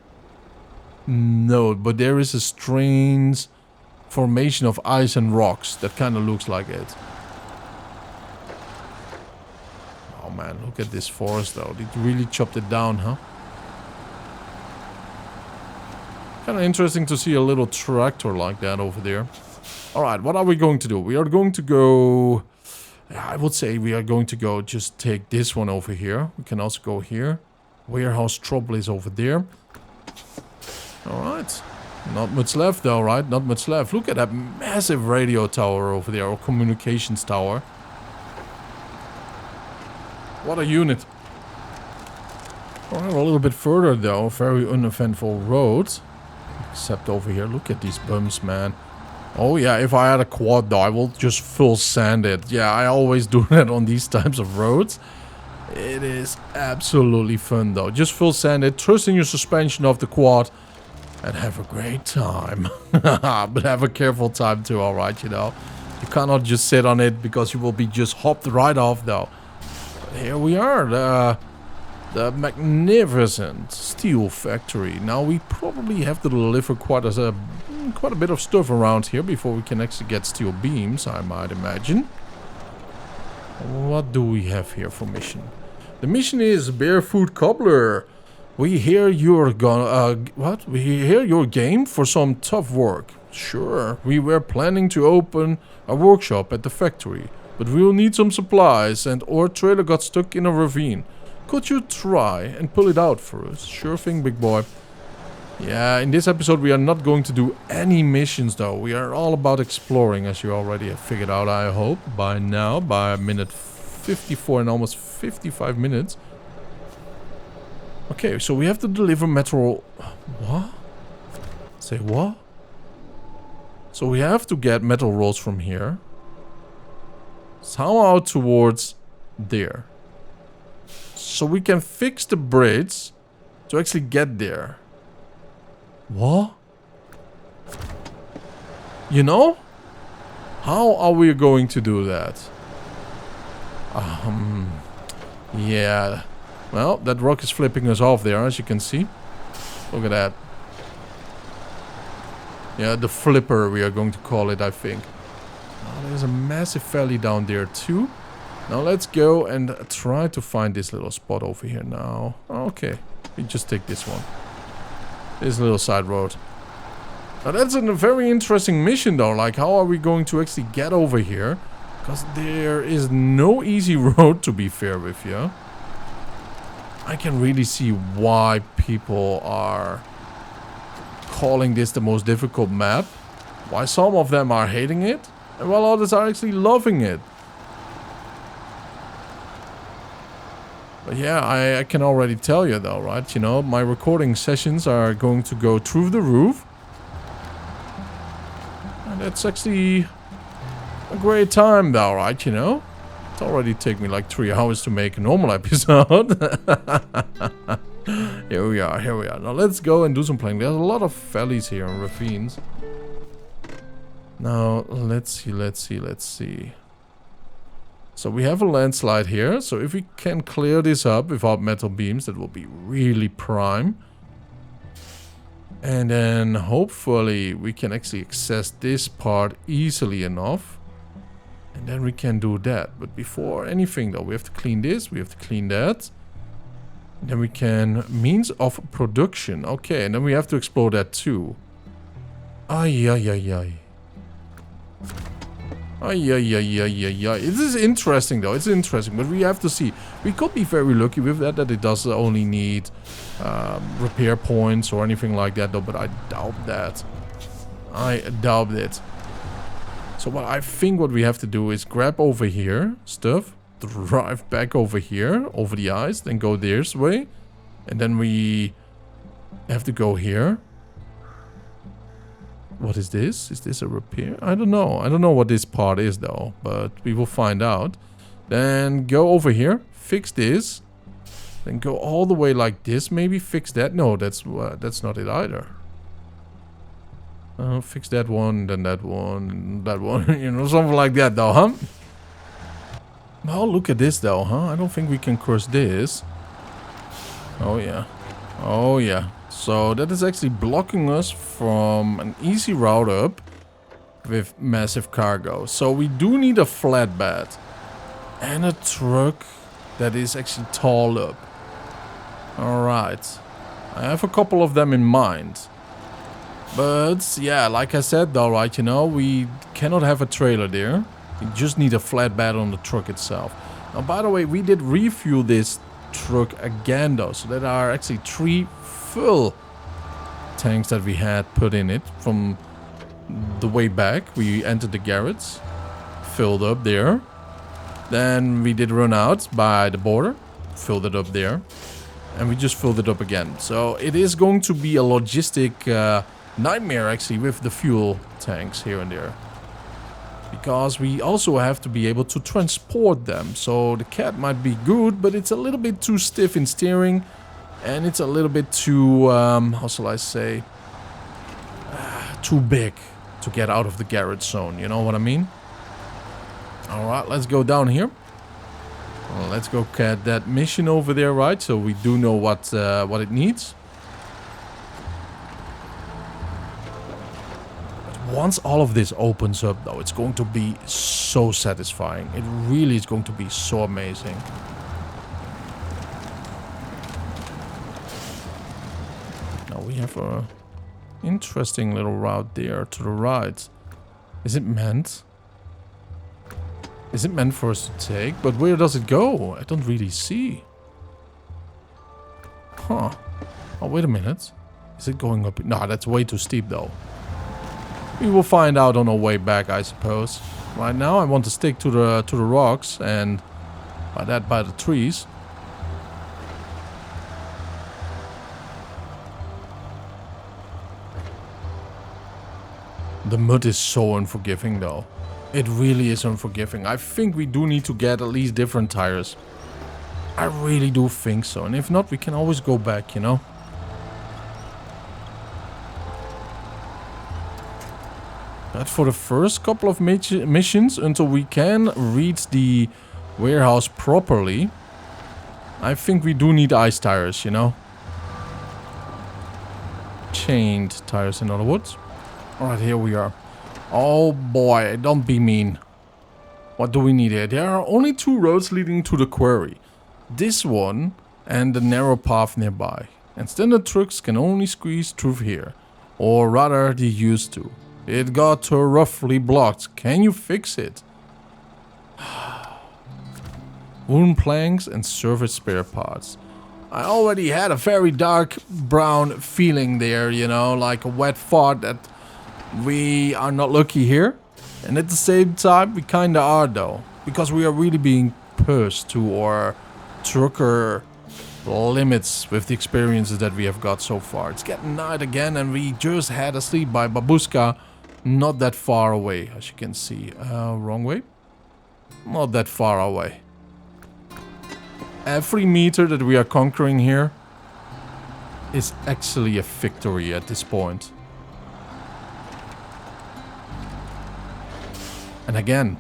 No, but there is a strange formation of ice and rocks that kind of looks like it. Oh man, look at this forest though. They really chopped it down, huh? Kind of interesting to see a little tractor like that over there. Alright, what are we going to do? We are going to go... I would say we are going to go just take this one over here. We can also go here. Warehouse trouble is over there. Alright. Not much left though, right? Not much left. Look at that massive radio tower over there. Or communications tower. What a unit. Alright, a little bit further though. Very uneventful road. Except over here. Look at these bumps, man. Oh yeah, if I had a quad though, I will just full sand it. Yeah, I always do that on these types of roads. It is absolutely fun though. Just full sand it, trust in your suspension of the quad, and have a great time. But have a careful time too, alright, you know. You cannot just sit on it because you will be just hopped right off though. But here we are, the magnificent steel factory. Now we probably have to deliver quite a bit of stuff around here before we can actually get steel beams, I might imagine. What do we have here for mission? The mission is Barefoot Cobbler. We hear you're We hear your game for some tough work. Sure, we were planning to open a workshop at the factory, but we'll need some supplies and our trailer got stuck in a ravine. Could you try and pull it out for us? Sure thing, big boy. Yeah, in this episode we are not going to do any missions though. We are all about exploring, as you already have figured out, I hope, by now, by minute 54 and almost 55 minutes. Okay, so we have to deliver metal... What? Say what? So we have to get metal rolls from here. Somehow towards there. So we can fix the bridge to actually get there. What? You know? How are we going to do that? Yeah. Well, that rock is flipping us off there, as you can see. Look at that. Yeah, the flipper we are going to call it, I think. Oh, there's a massive valley down there too. Now let's go and try to find this little spot over here now. Okay, we just take this one. This little side road. Now that's a very interesting mission though. Like, how are we going to actually get over here? Because there is no easy road, to be fair with you. I can really see why people are calling this the most difficult map. Why some of them are hating it, and while others are actually loving it. But yeah, I can already tell you though, right? You know, my recording sessions are going to go through the roof. And that's actually a great time though, right? You know? It already took me like 3 hours to make a normal episode. Here we are, here we are. Now let's go and do some playing. There's a lot of valleys here and ravines. Now, let's see. So we have a landslide here. So if we can clear this up without metal beams, that will be really prime. And then hopefully we can actually access this part easily enough. And then we can do that. But before anything though, we have to clean this, we have to clean that. And then we can... means of production. Okay, and then we have to explore that too. Ay, ay, ay, ay. Ay, ay, ay, ay, ay, ay. This is interesting though, it's interesting, but we have to see. We could be very lucky with that it does only need repair points or anything like that though, but I doubt that. I doubt it. So I think what we have to do is grab over here stuff, drive back over here, over the ice, then go this way. And then we have to go here. What is this? Is this a repair? I don't know. I don't know what this part is though, but we will find out. Then go over here, fix this. Then go all the way like this, maybe fix that. No, that's not it either. Fix that one, then that one, and that one. You know, something like that though, huh? Oh, look at this though, huh? I don't think we can cross this. Oh yeah. Oh yeah. So that is actually blocking us from an easy route up with massive cargo. So we do need a flatbed and a truck that is actually tall up. Alright. I have a couple of them in mind. But yeah, like I said though, right, you know, we cannot have a trailer there. We just need a flatbed on the truck itself. Now, by the way, we did refuel this truck again though. So there are actually 3 full tanks that we had put in it from the way back. We entered the garage, filled up there. Then we did run out by the border, filled it up there. And we just filled it up again. So it is going to be a logistic nightmare actually with the fuel tanks here and there. Because we also have to be able to transport them. So the cat might be good, but it's a little bit too stiff in steering. And it's a little bit too, how shall I say, too big to get out of the garage zone. You know what I mean? Alright, let's go down here. Let's go get that mission over there, right? So we do know what it needs. Once all of this opens up, though, it's going to be so satisfying. It really is going to be so amazing. Now we have a interesting little route there to the right. Is it meant? Is it meant for us to take? But where does it go? I don't really see. Huh. Oh, wait a minute. Is it going up? No, that's way too steep, though. We will find out on our way back, I suppose. Right now, I want to stick to the rocks and by that, by the trees. The mud is so unforgiving though. It really is unforgiving. I think we do need to get at least different tires. I really do think so. And if not, we can always go back, you know. But for the first couple of missions, until we can reach the warehouse properly, I think we do need ice tires, you know. Chained tires, in other words. Alright, here we are. Oh boy, don't be mean. What do we need here? There are only 2 roads leading to the quarry. This one and the narrow path nearby. And standard trucks can only squeeze through here. Or rather, they used to. It got roughly blocked. Can you fix it? Wooden planks and service spare parts. I already had a very dark brown feeling there, you know, like a wet fart that we are not lucky here. And at the same time, we kinda are though. Because we are really being pushed to our trucker limits with the experiences that we have got so far. It's getting night again and we just had a sleep by Babushka. Not that far away, as you can see. Wrong way? Not that far away. Every meter that we are conquering here is actually a victory at this point. And again,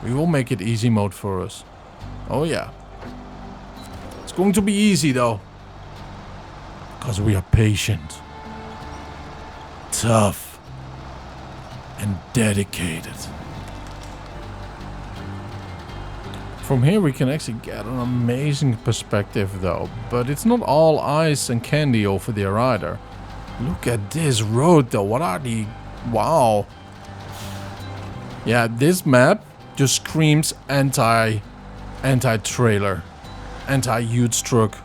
we will make it easy mode for us. Oh yeah. It's going to be easy though. Because we are patient. Tough. And dedicated. From here we can actually get an amazing perspective though. But it's not all ice and candy over there either. Look at this road though. What are the... Wow. Yeah, this map just screams anti-trailer. Anti-huge truck.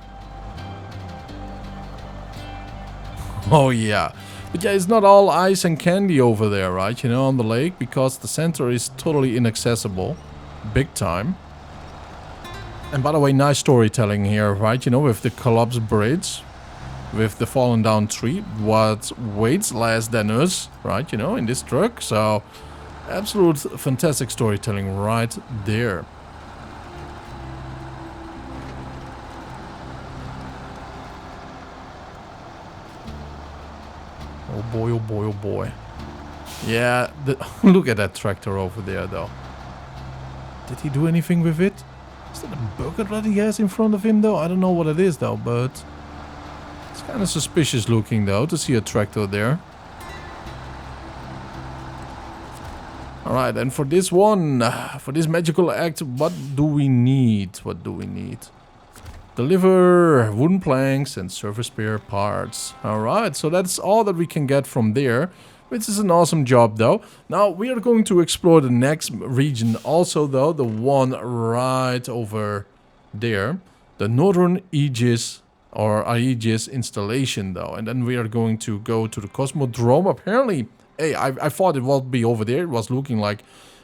Oh yeah. But yeah, it's not all ice and candy over there, right? You know, on the lake. Because the center is totally inaccessible. Big time. And by the way, nice storytelling here, right? You know, with the collapsed bridge. With the fallen down tree. What weighs less than us, right? You know, in this truck. So, absolute fantastic storytelling right there. Oh boy, oh boy, oh boy. Yeah, look at that tractor over there though. Did he do anything with it? Is that a bucket that he has in front of him though? I don't know what it is though, but... It's kind of suspicious looking though, to see a tractor there. Alright, and for this one, for this magical act, what do we need? What do we need? Deliver wooden planks and service spare parts. Alright, so that's all that we can get from there. Which is an awesome job though. Now we are going to explore the next region also though. The one right over there. The Northern Aegis or Aegis installation though. And then we are going to go to the Cosmodrome. Apparently, hey, I thought it would be over there. It was looking like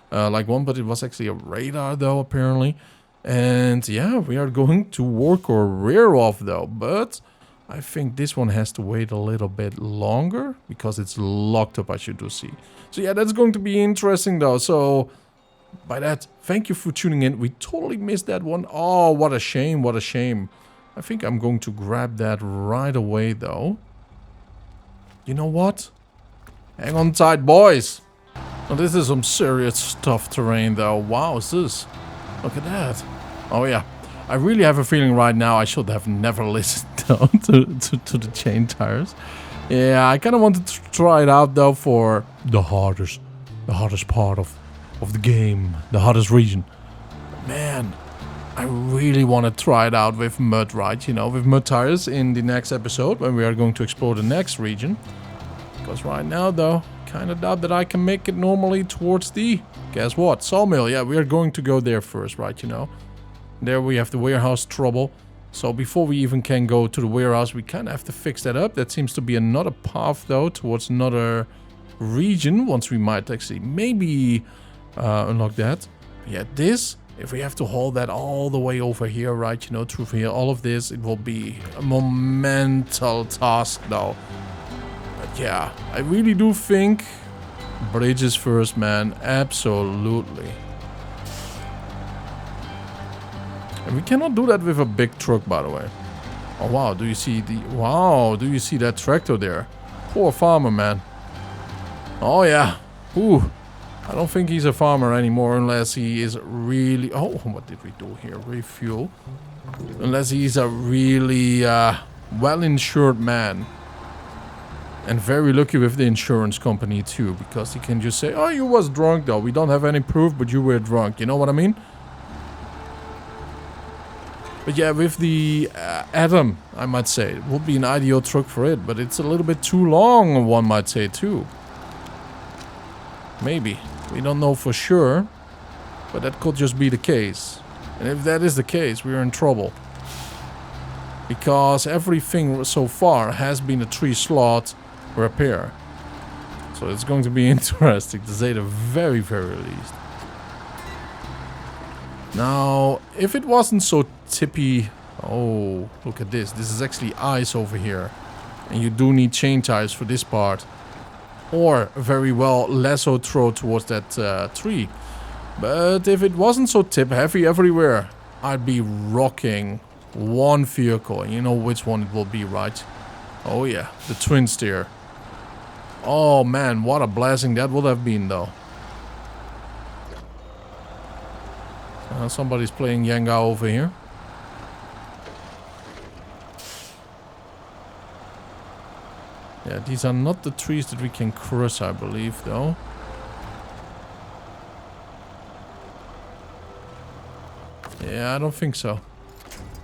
one, but it was actually a radar though apparently. And yeah, we are going to work our rear off though, but I think this one has to wait a little bit longer because it's locked up, as you do see. So yeah, that's going to be interesting though. So by that, thank you for tuning in. We totally missed that one. Oh, what a shame, what a shame. I think I'm going to grab that right away though. You know what? Hang on tight, boys. Now this is some serious tough terrain though. Wow, is this? Look at that. Oh yeah, I really have a feeling right now I should have never listened though, to the chain tires. Yeah, I kind of wanted to try it out though for the hardest part of the game, the hardest region. Man, I really want to try it out with mud, right? You know, with mud tires in the next episode when we are going to explore the next region. Because right now though, kind of doubt that I can make it normally towards the, guess what, sawmill. Yeah, we are going to go there first, right? You know. There we have the warehouse trouble. So before we even can go to the warehouse, we kind of have to fix that up. That seems to be another path though towards another region. Once we might actually maybe unlock that. But yeah, this, if we have to haul that all the way over here, right, you know, through here, all of this, it will be a monumental task though. But Yeah, I really do think bridges first, man. Absolutely. And we cannot do that with a big truck, by the way. Oh, wow. Do you see the... Wow. Do you see that tractor there? Poor farmer, man. Oh, yeah. Ooh. I don't think he's a farmer anymore unless he is really... Oh, what did we do here? Refuel. Unless he's a really well-insured man. And very lucky with the insurance company too. Because he can just say, oh, you was drunk though. We don't have any proof, but you were drunk. You know what I mean? But yeah, with the Atom, I might say, it would be an ideal truck for it. But it's a little bit too long, one might say too. Maybe. We don't know for sure. But that could just be the case. And if that is the case, we're in trouble. Because everything so far has been a 3-slot repair. So it's going to be interesting to say the very, very least. Now, if it wasn't so tippy... Oh, look at this. This is actually ice over here. And you do need chain tires for this part. Or very well lasso throw towards that tree. But if it wasn't so tip heavy everywhere, I'd be rocking one vehicle. And you know which one it will be, right? Oh yeah, the twin steer. Oh man, what a blessing that would have been though. Somebody's playing Jenga over here. Yeah, these are not the trees that we can cross, I believe, though. Yeah, I don't think so.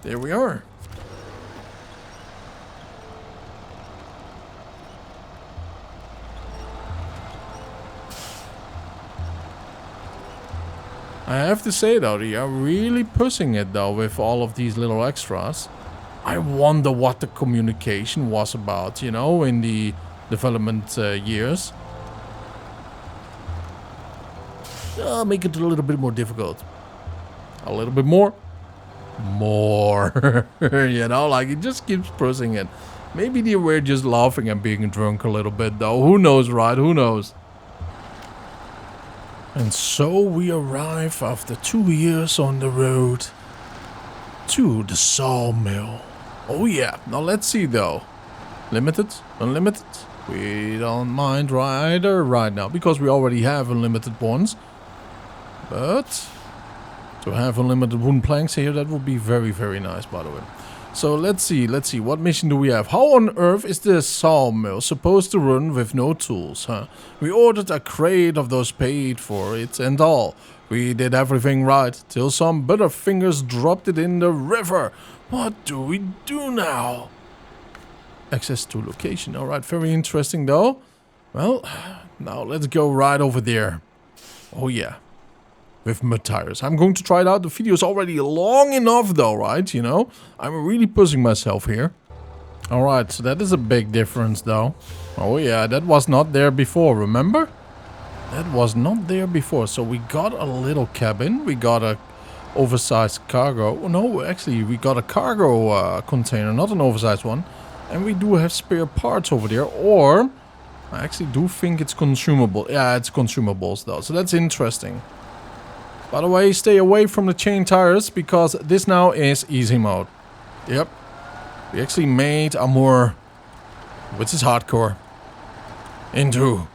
There we are. I have to say though, they are really pushing it though with all of these little extras. I wonder what the communication was about, you know, in the development years. Make it a little bit more difficult. A little bit more. More. You know, like it just keeps pushing it. Maybe they were just laughing and being drunk a little bit though. Who knows, right? Who knows? And so we arrive after 2 years on the road to the sawmill. Oh yeah, now let's see though. Limited, unlimited. We don't mind either right now because we already have unlimited ones. But to have unlimited wooden planks here, that would be very, very nice, by the way. So let's see, what mission do we have? How on earth is this sawmill supposed to run with no tools, huh? We ordered a crate of those paid for it and all. We did everything right, till some butterfingers dropped it in the river. What do we do now? Access to location, alright, very interesting though. Well, now let's go right over there. Oh yeah. With mud tires. I'm going to try it out. The video is already long enough though, right? You know, I'm really pushing myself here. Alright, so that is a big difference though. Oh yeah, that was not there before, remember? That was not there before. So we got a little cabin. We got a oversized cargo. Oh, no, actually we got a cargo container, not an oversized one. And we do have spare parts over there. Or, I actually do think it's consumable. Yeah, it's consumables though. So that's interesting. By the way, stay away from the chain tires because this now is easy mode. Yep. We actually made Amur, which is hardcore, into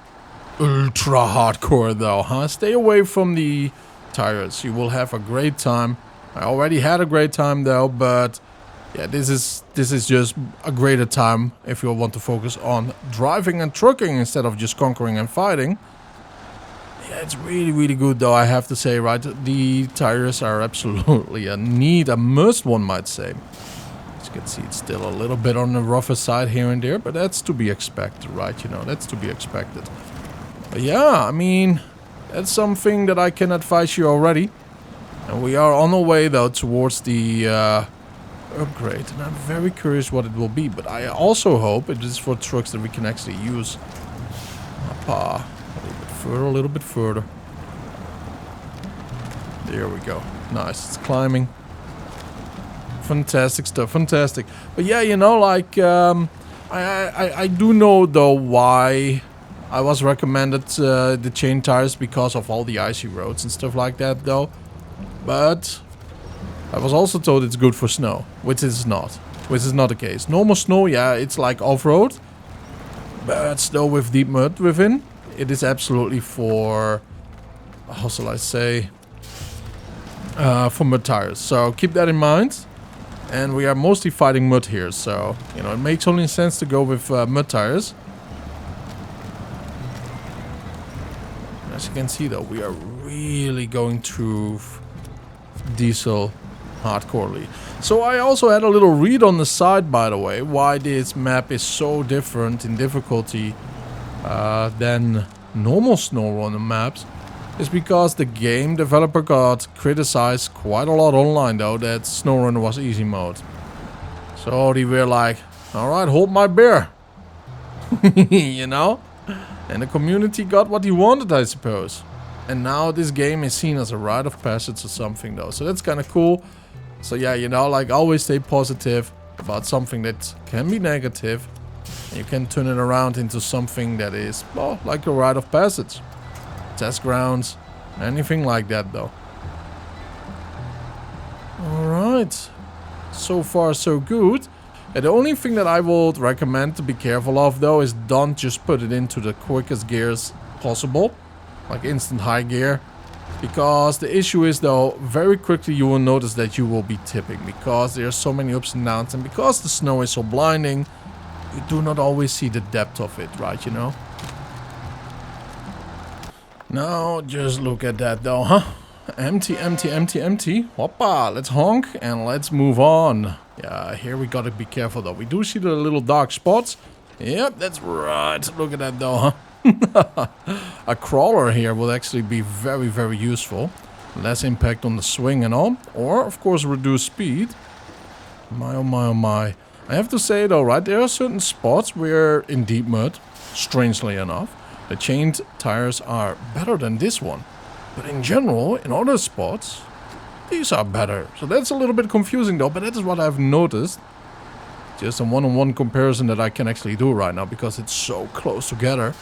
ultra hardcore though, huh? Stay away from the tires. You will have a great time. I already had a great time though, but yeah, this is just a greater time if you want to focus on driving and trucking instead of just conquering and fighting. Yeah, it's really, really good though, I have to say, right? The tires are absolutely a need, a must, one might say. As you can see, it's still a little bit on the rougher side here and there, but that's to be expected, right? You know, that's to be expected. But yeah, I mean, that's something that I can advise you already. And we are on our way though towards the upgrade. And I'm very curious what it will be, but I also hope it is for trucks that we can actually use. A little bit further. There we go. Nice. It's climbing. Fantastic stuff. Fantastic. But yeah, you know, like I do know though why I was recommended the chain tires, because of all the icy roads and stuff like that though. But I was also told it's good for snow, which is not. Which is not the case. Normal snow, yeah, it's like off-road. But snow with deep mud within, it is absolutely for, how shall I say, for mud tires. So keep that in mind. And we are mostly fighting mud here, so, you know, it makes only sense to go with mud tires. As you can see though, we are really going through diesel hardcorely. So I also had a little read on the side, by the way, why this map is so different in difficulty than normal SnowRunner maps. Is because the game developer got criticized quite a lot online though that SnowRunner was easy mode. So they were like, alright, hold my beer. You know? And the community got what he wanted, I suppose. And now this game is seen as a rite of passage or something though. So that's kind of cool. So yeah, you know, like always stay positive about something that can be negative. And you can turn it around into something that is, well, like a rite of passage. Test grounds, anything like that though. Alright. So far so good. And the only thing that I would recommend to be careful of though is don't just put it into the quickest gears possible. Like instant high gear. Because the issue is though, very quickly you will notice that you will be tipping. Because there are so many ups and downs. And because the snow is so blinding, you do not always see the depth of it, right, you know? Now, just look at that though, huh? Empty, empty, empty, empty. Hoppa, let's honk and let's move on. Yeah, here we gotta be careful though. We do see the little dark spots. Yep, that's right. Look at that though, huh? A crawler here will actually be very, very useful. Less impact on the swing and all. Or, of course, reduce speed. My, oh my, oh my. I have to say though, right, there are certain spots where in deep mud, strangely enough, the chained tires are better than this one. But in general, in other spots, these are better. So that's a little bit confusing though, but that is what I've noticed. Just a one-on-one comparison that I can actually do right now because it's so close together.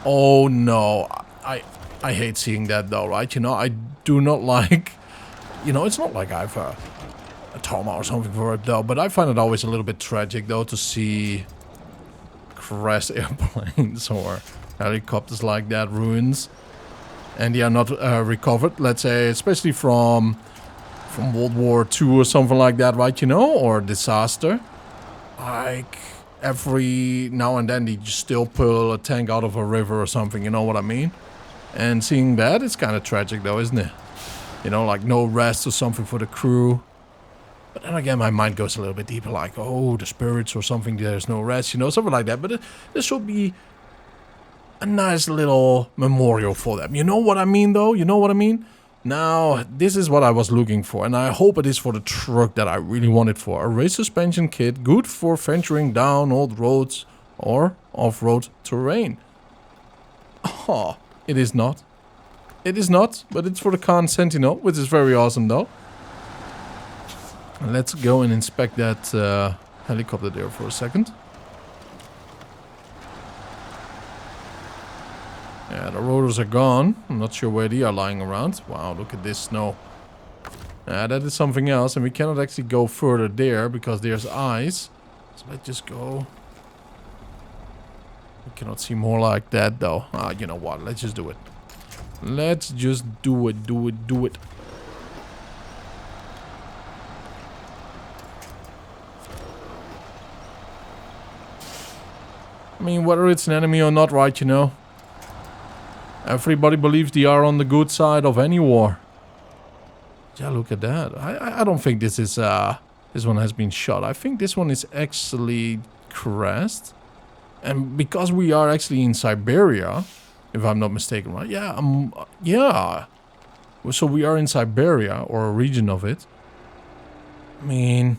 Oh no, I hate seeing that though, right? You know, I do not like, you know, it's not like I've a trauma or something for it though, but I find it always a little bit tragic though to see crashed airplanes or helicopters like that, ruins, and they are not recovered, let's say, especially from World War II or something like that, right, you know, or disaster. Like, every now and then they just still pull a tank out of a river or something, you know what I mean? And seeing that, it's kind of tragic though, isn't it? You know, like no rest or something for the crew. But then again, my mind goes a little bit deeper, like, oh, the spirits or something, there's no rest, you know, something like that. But this should be a nice little memorial for them. You know what I mean, though? You know what I mean? Now, this is what I was looking for, and I hope it is for the truck that I really wanted for. A race suspension kit, good for venturing down old roads or off-road terrain. Oh, it is not. It is not, but it's for the Khan Sentinel, which is very awesome, though. Let's go and inspect that helicopter there for a second. Yeah, the rotors are gone. I'm not sure where they are lying around. Wow, look at this snow. That is something else, and we cannot actually go further there because there's ice. So let's just go. We cannot see more like that, though. Ah, you know what? Let's just do it. Let's just do it, do it, do it. I mean, whether it's an enemy or not, right, you know. Everybody believes they are on the good side of any war. Yeah, look at that. I don't think this is, this one has been shot. I think this one is actually crashed. And because we are actually in Siberia, if I'm not mistaken, right? Yeah, yeah. So we are in Siberia, or a region of it. I mean,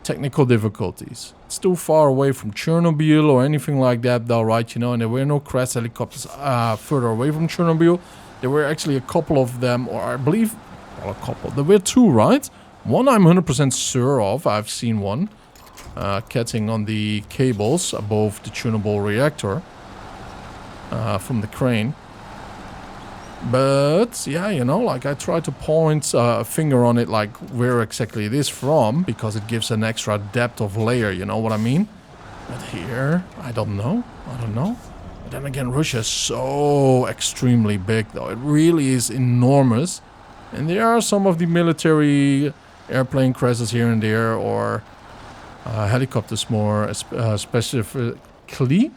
technical difficulties. It's too far away from Chernobyl or anything like that, though, right? You know, and there were no crash helicopters further away from Chernobyl. There were actually a couple of them, or I believe, well, a couple. There were two, right? One I'm 100% sure of. I've seen one. catching on the cables above the tunable reactor from the crane. But yeah, you know, like I try to point a finger on it, like where exactly it is from, because it gives an extra depth of layer, you know what I mean? But here, I don't know. But then again, Russia is so extremely big, though. It really is enormous. And there are some of the military airplane crashes here and there, or helicopters more specifically.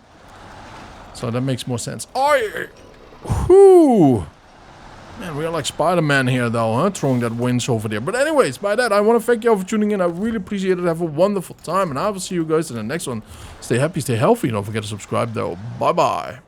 So that makes more sense. Oh, whoo! Man, we are like Spider-Man here, though, huh? Throwing that winch over there. But anyways, by that, I want to thank you all for tuning in. I really appreciate it. Have a wonderful time. And I will see you guys in the next one. Stay happy, stay healthy. Don't forget to subscribe, though. Bye-bye.